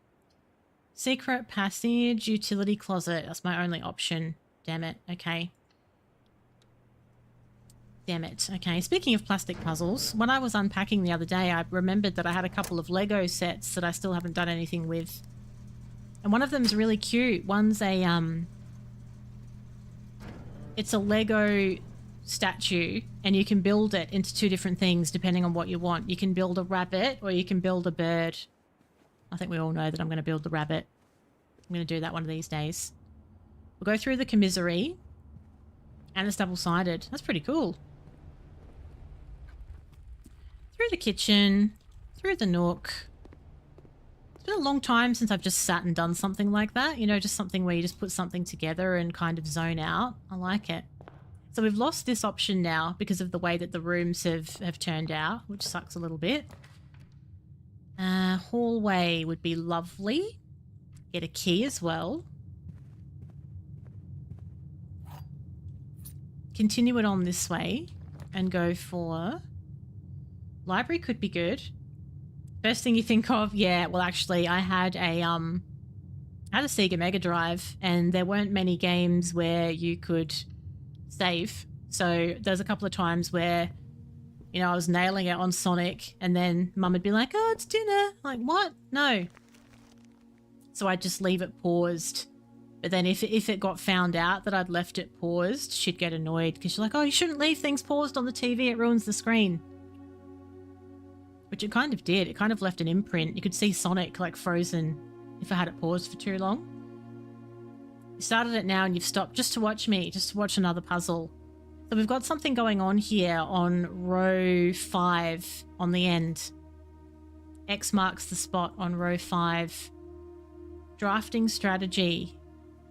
S1: Secret passage, utility closet. That's my only option. Damn it. Okay. Damn it. Okay, speaking of plastic puzzles, when I was unpacking the other day, I remembered that I had a couple of Lego sets that I still haven't done anything with. And one of them's really cute. One's a, it's a Lego statue, and you can build it into 2 different things depending on what you want. You can build a rabbit or you can build a bird. I think we all know that I'm going to build the rabbit. I'm going to do that one of these days. We'll go through the commissary, and it's double-sided. That's pretty cool. Through the kitchen, through the nook. It's been a long time since I've just sat and done something like that. You know, just something where you just put something together and kind of zone out. I like it. So we've lost this option now because of the way that the rooms have turned out, which sucks a little bit. Hallway would be lovely. Get a key as well. Continue it on this way and go for... Library could be good. First thing you think of, yeah, well actually I had a Sega Mega Drive and there weren't many games where you could save. So there's a couple of times where, you know, I was nailing it on Sonic and then Mum would be like, oh, it's dinner. Like, what? No. So I'd just leave it paused. But then if it got found out that I'd left it paused, she'd get annoyed because she's like, oh, you shouldn't leave things paused on the TV. It ruins the screen. Which it kind of did. It kind of left an imprint. You could see Sonic like frozen if I had it paused for too long. You started it now and you've stopped just to watch me, just to watch another puzzle. So we've got something going on here on row 5 on the end. X marks the spot on row 5. Drafting strategy.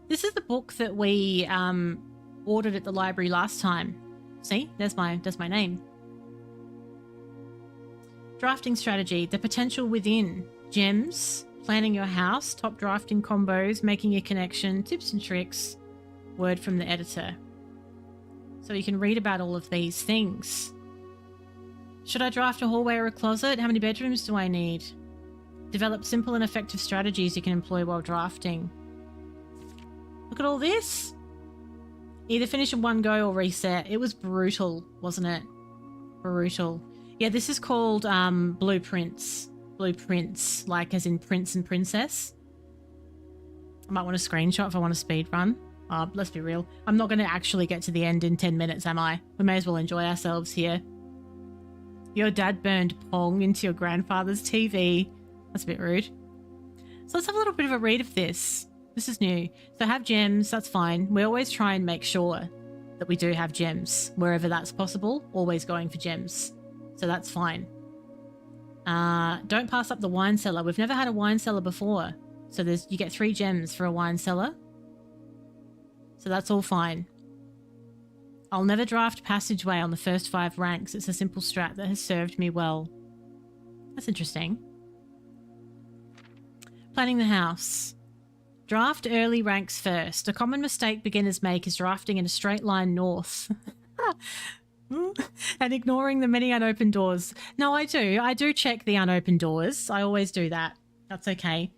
S1: This is the book that we ordered at the library last time. See, there's my name. Drafting strategy, the potential within. Gems, planning your house, top drafting combos, making a connection, tips and tricks, word from the editor. So you can read about all of these things. Should I draft a hallway or a closet? How many bedrooms do I need? Develop simple and effective strategies you can employ while drafting. Look at all this. Either finish in one go or reset. It was brutal, wasn't it? Brutal. Yeah, this is called blueprints. Blueprints, like as in prince and princess. I might want a screenshot if I want a speed run. Let's be real. I'm not going to actually get to the end in 10 minutes, am I? We may as well enjoy ourselves here. Your dad burned Pong into your grandfather's TV. That's a bit rude. So let's have a little bit of a read of this. This is new. So have gems, that's fine. We always try and make sure that we do have gems wherever that's possible. Always going for gems. So that's fine. Don't pass up the wine cellar. We've never had a wine cellar before. So you get 3 gems for a wine cellar. So that's all fine. I'll never draft passageway on the first 5 ranks. It's a simple strat that has served me well. That's interesting. Planning the house. Draft early ranks first. A common mistake beginners make is drafting in a straight line north. And ignoring the many unopened doors. No, I do. I do check the unopened doors. I always do that. That's okay.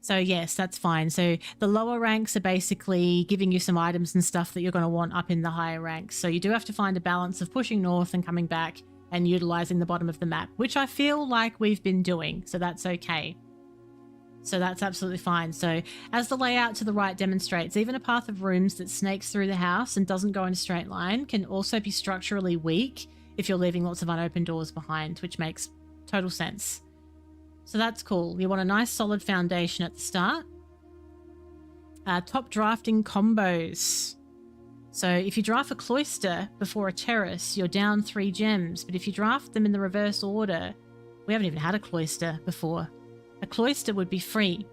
S1: So yes, that's fine. So the lower ranks are basically giving you some items and stuff that you're going to want up in the higher ranks. So you do have to find a balance of pushing north and coming back and utilizing the bottom of the map, which I feel like we've been doing. So that's okay. So that's absolutely fine. So as the layout to the right demonstrates, even a path of rooms that snakes through the house and doesn't go in a straight line can also be structurally weak if you're leaving lots of unopened doors behind, which makes total sense. So that's cool. You want a nice solid foundation at the start. Top drafting combos. So if you draft a cloister before a terrace, you're down 3 gems. But if you draft them in the reverse order, we haven't even had a cloister before. A cloister would be free.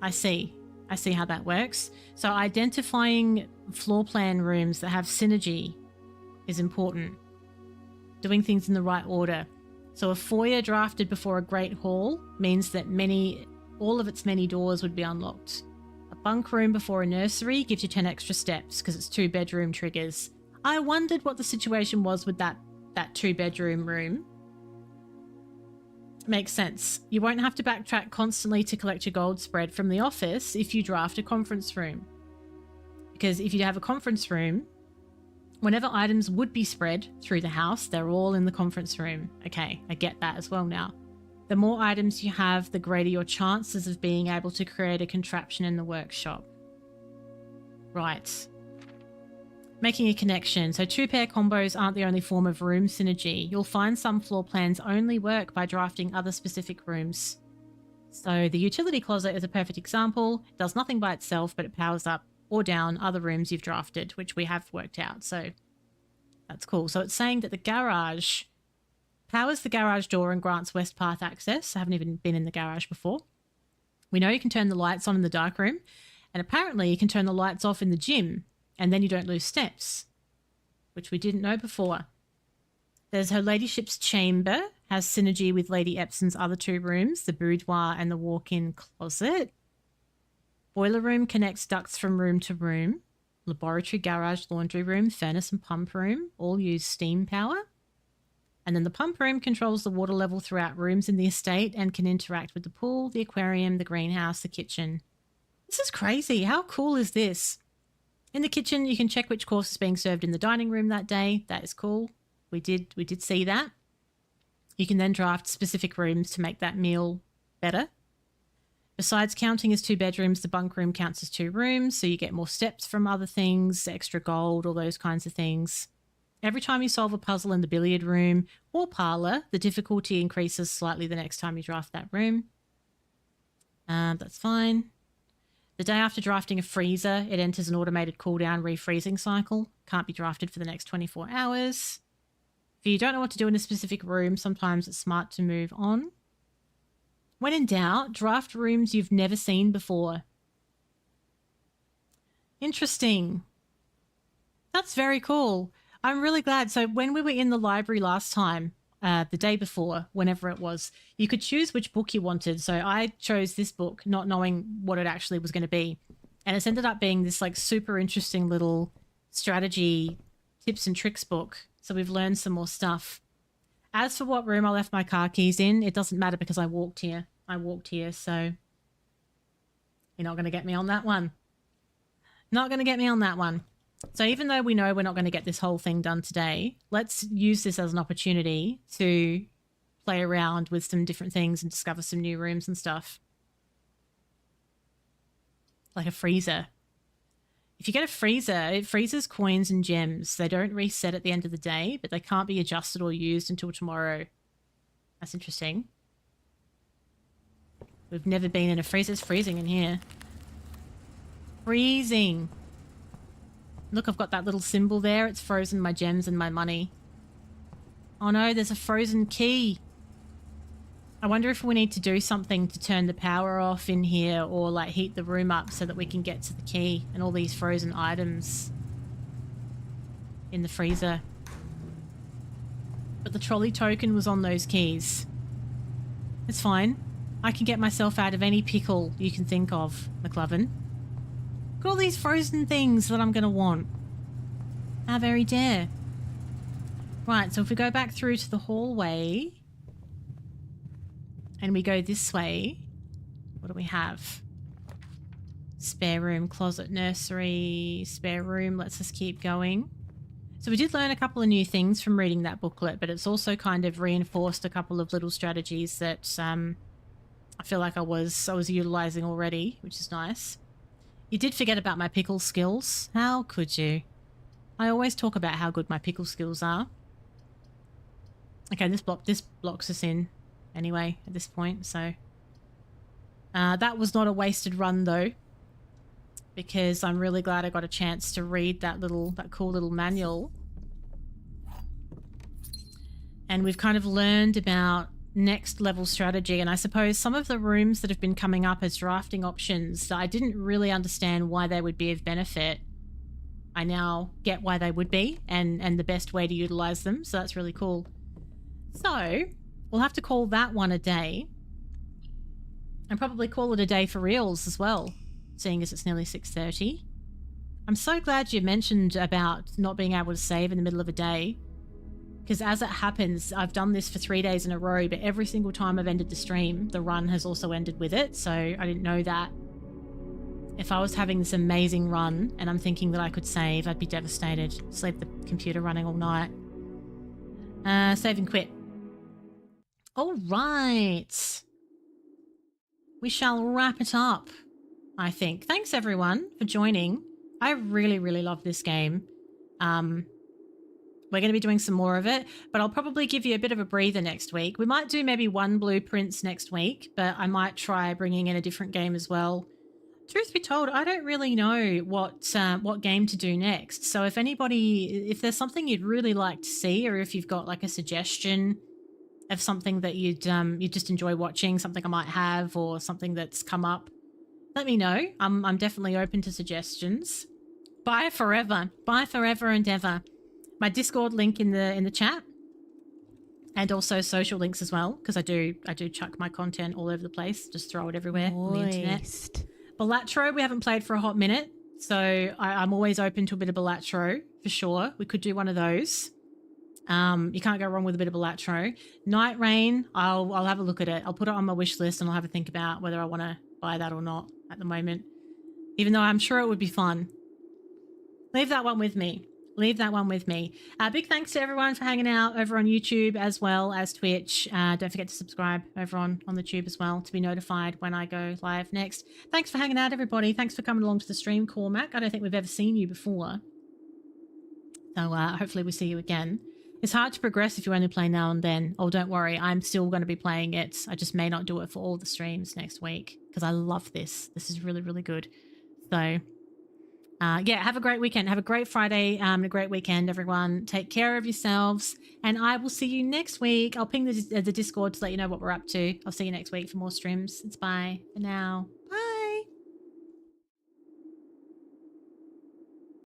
S1: I see how that works. So identifying floor plan rooms that have synergy is important. Doing things in the right order. So a foyer drafted before a great hall means that all of its many doors would be unlocked. A bunk room before a nursery gives you 10 extra steps because it's 2 bedroom triggers. I wondered what the situation was with that 2 bedroom room. Makes sense. You won't have to backtrack constantly to collect your gold spread from the office if you draft a conference room. Because if you have a conference room, whenever items would be spread through the house, they're all in the conference room. Okay, I get that as well now. The more items you have, the greater your chances of being able to create a contraption in the workshop. Right. Making a connection. So 2-pair combos aren't the only form of room synergy. You'll find some floor plans only work by drafting other specific rooms. So the utility closet is a perfect example. It does nothing by itself, but it powers up or down other rooms you've drafted, which we have worked out. So that's cool. So it's saying that the garage powers the garage door and grants west path access. I haven't even been in the garage before. We know you can turn the lights on in the dark room, and apparently you can turn the lights off in the gym, and then you don't lose steps, which we didn't know before. There's her ladyship's chamber, has synergy with Lady Epson's other 2 rooms, the boudoir and the walk-in closet. Boiler room connects ducts from room to room. Laboratory, garage, laundry room, furnace and pump room all use steam power. And then the pump room controls the water level throughout rooms in the estate and can interact with the pool, the aquarium, the greenhouse, the kitchen. This is crazy. How cool is this? In the kitchen, you can check which course is being served in the dining room that day. That is cool. We did see that. You can then draft specific rooms to make that meal better. Besides counting as 2 bedrooms, the bunk room counts as 2 rooms, so you get more steps from other things, extra gold, all those kinds of things. Every time you solve a puzzle in the billiard room or parlour, the difficulty increases slightly the next time you draft that room. That's fine. The day after drafting a freezer, it enters an automated cooldown refreezing cycle. Can't be drafted for the next 24 hours. If you don't know what to do in a specific room, sometimes it's smart to move on. When in doubt, draft rooms you've never seen before. Interesting. That's very cool. I'm really glad. So when we were in the library last time, the day before, whenever it was, you could choose which book you wanted. So I chose this book, not knowing what it actually was going to be. And it's ended up being this like super interesting little strategy tips and tricks book. So we've learned some more stuff. As for what room I left my car keys in, it doesn't matter because I walked here. So you're not going to get me on that one. Not going to get me on that one. So even though we know we're not going to get this whole thing done today, let's use this as an opportunity to play around with some different things and discover some new rooms and stuff. Like a freezer. If you get a freezer, it freezes coins and gems. They don't reset at the end of the day, but they can't be adjusted or used until tomorrow. That's interesting. We've never been in a freezer. It's freezing in here. Freezing. Look, I've got that little symbol there. It's frozen my gems and my money. Oh no, there's a frozen key. I wonder if we need to do something to turn the power off in here or like heat the room up so that we can get to the key and all these frozen items in the freezer. But the trolley token was on those keys. It's fine. I can get myself out of any pickle you can think of, McLovin. Look at all these frozen things that I'm going to want. How very dare. Right, so if we go back through to the hallway and we go this way, what do we have? Spare room, closet, nursery, spare room. Let's just keep going. So we did learn a couple of new things from reading that booklet, but it's also kind of reinforced a couple of little strategies that I feel like I was utilizing already, which is nice. You did forget about my pickle skills. How could you? I always talk about how good my pickle skills are. Okay, this blocks us in anyway at this point, so that was not a wasted run though, because I'm really glad I got a chance to read that cool little manual. And we've kind of learned about next level strategy, and I suppose some of the rooms that have been coming up as drafting options that I didn't really understand why they would be of benefit, I now get why they would be and the best way to utilize them, so that's really cool. So we'll have to call that one a day, and probably call it a day for reals as well, seeing as it's nearly 6:30. I'm so glad you mentioned about not being able to save in the middle of a day, because as it happens, I've done this for 3 days in a row, but every single time I've ended the stream, the run has also ended with it, so I didn't know that. If I was having this amazing run and I'm thinking that I could save, I'd be devastated. Just leave the computer running all night. Save and quit. All right. We shall wrap it up, I think. Thanks, everyone, for joining. I really, really love this game. We're going to be doing some more of it, but I'll probably give you a bit of a breather next week. We might do maybe one Blueprints next week, but I might try bringing in a different game as well. Truth be told, I don't really know what game to do next. So if there's something you'd really like to see, or if you've got like a suggestion of something that you'd just enjoy watching, something I might have, or something that's come up, let me know. I'm definitely open to suggestions. Bye forever and ever. My Discord link in the chat, and also social links as well, because I do chuck my content all over the place, just throw it everywhere on the internet. Balatro, we haven't played for a hot minute, so I'm always open to a bit of Balatro for sure. We could do one of those. You can't go wrong with a bit of Balatro. Night Rain, I'll have a look at it. I'll put it on my wish list and I'll have a think about whether I want to buy that or not at the moment, even though I'm sure it would be fun. Leave that one with me. Big thanks to everyone for hanging out over on YouTube as well as Twitch. Don't forget to subscribe over on the tube as well to be notified when I go live next. Thanks for hanging out, everybody. Thanks for coming along to the stream, Cormac. I don't think we've ever seen you before, so hopefully we see you again. It's hard to progress if you only play now and then. Oh, don't worry, I'm still going to be playing it. I just may not do it for all the streams next week because I love this. This is really, really good. So yeah, have a great weekend. Have a great Friday and a great weekend, everyone. Take care of yourselves, and I will see you next week. I'll ping the Discord to let you know what we're up to. I'll see you next week for more streams. It's bye for now.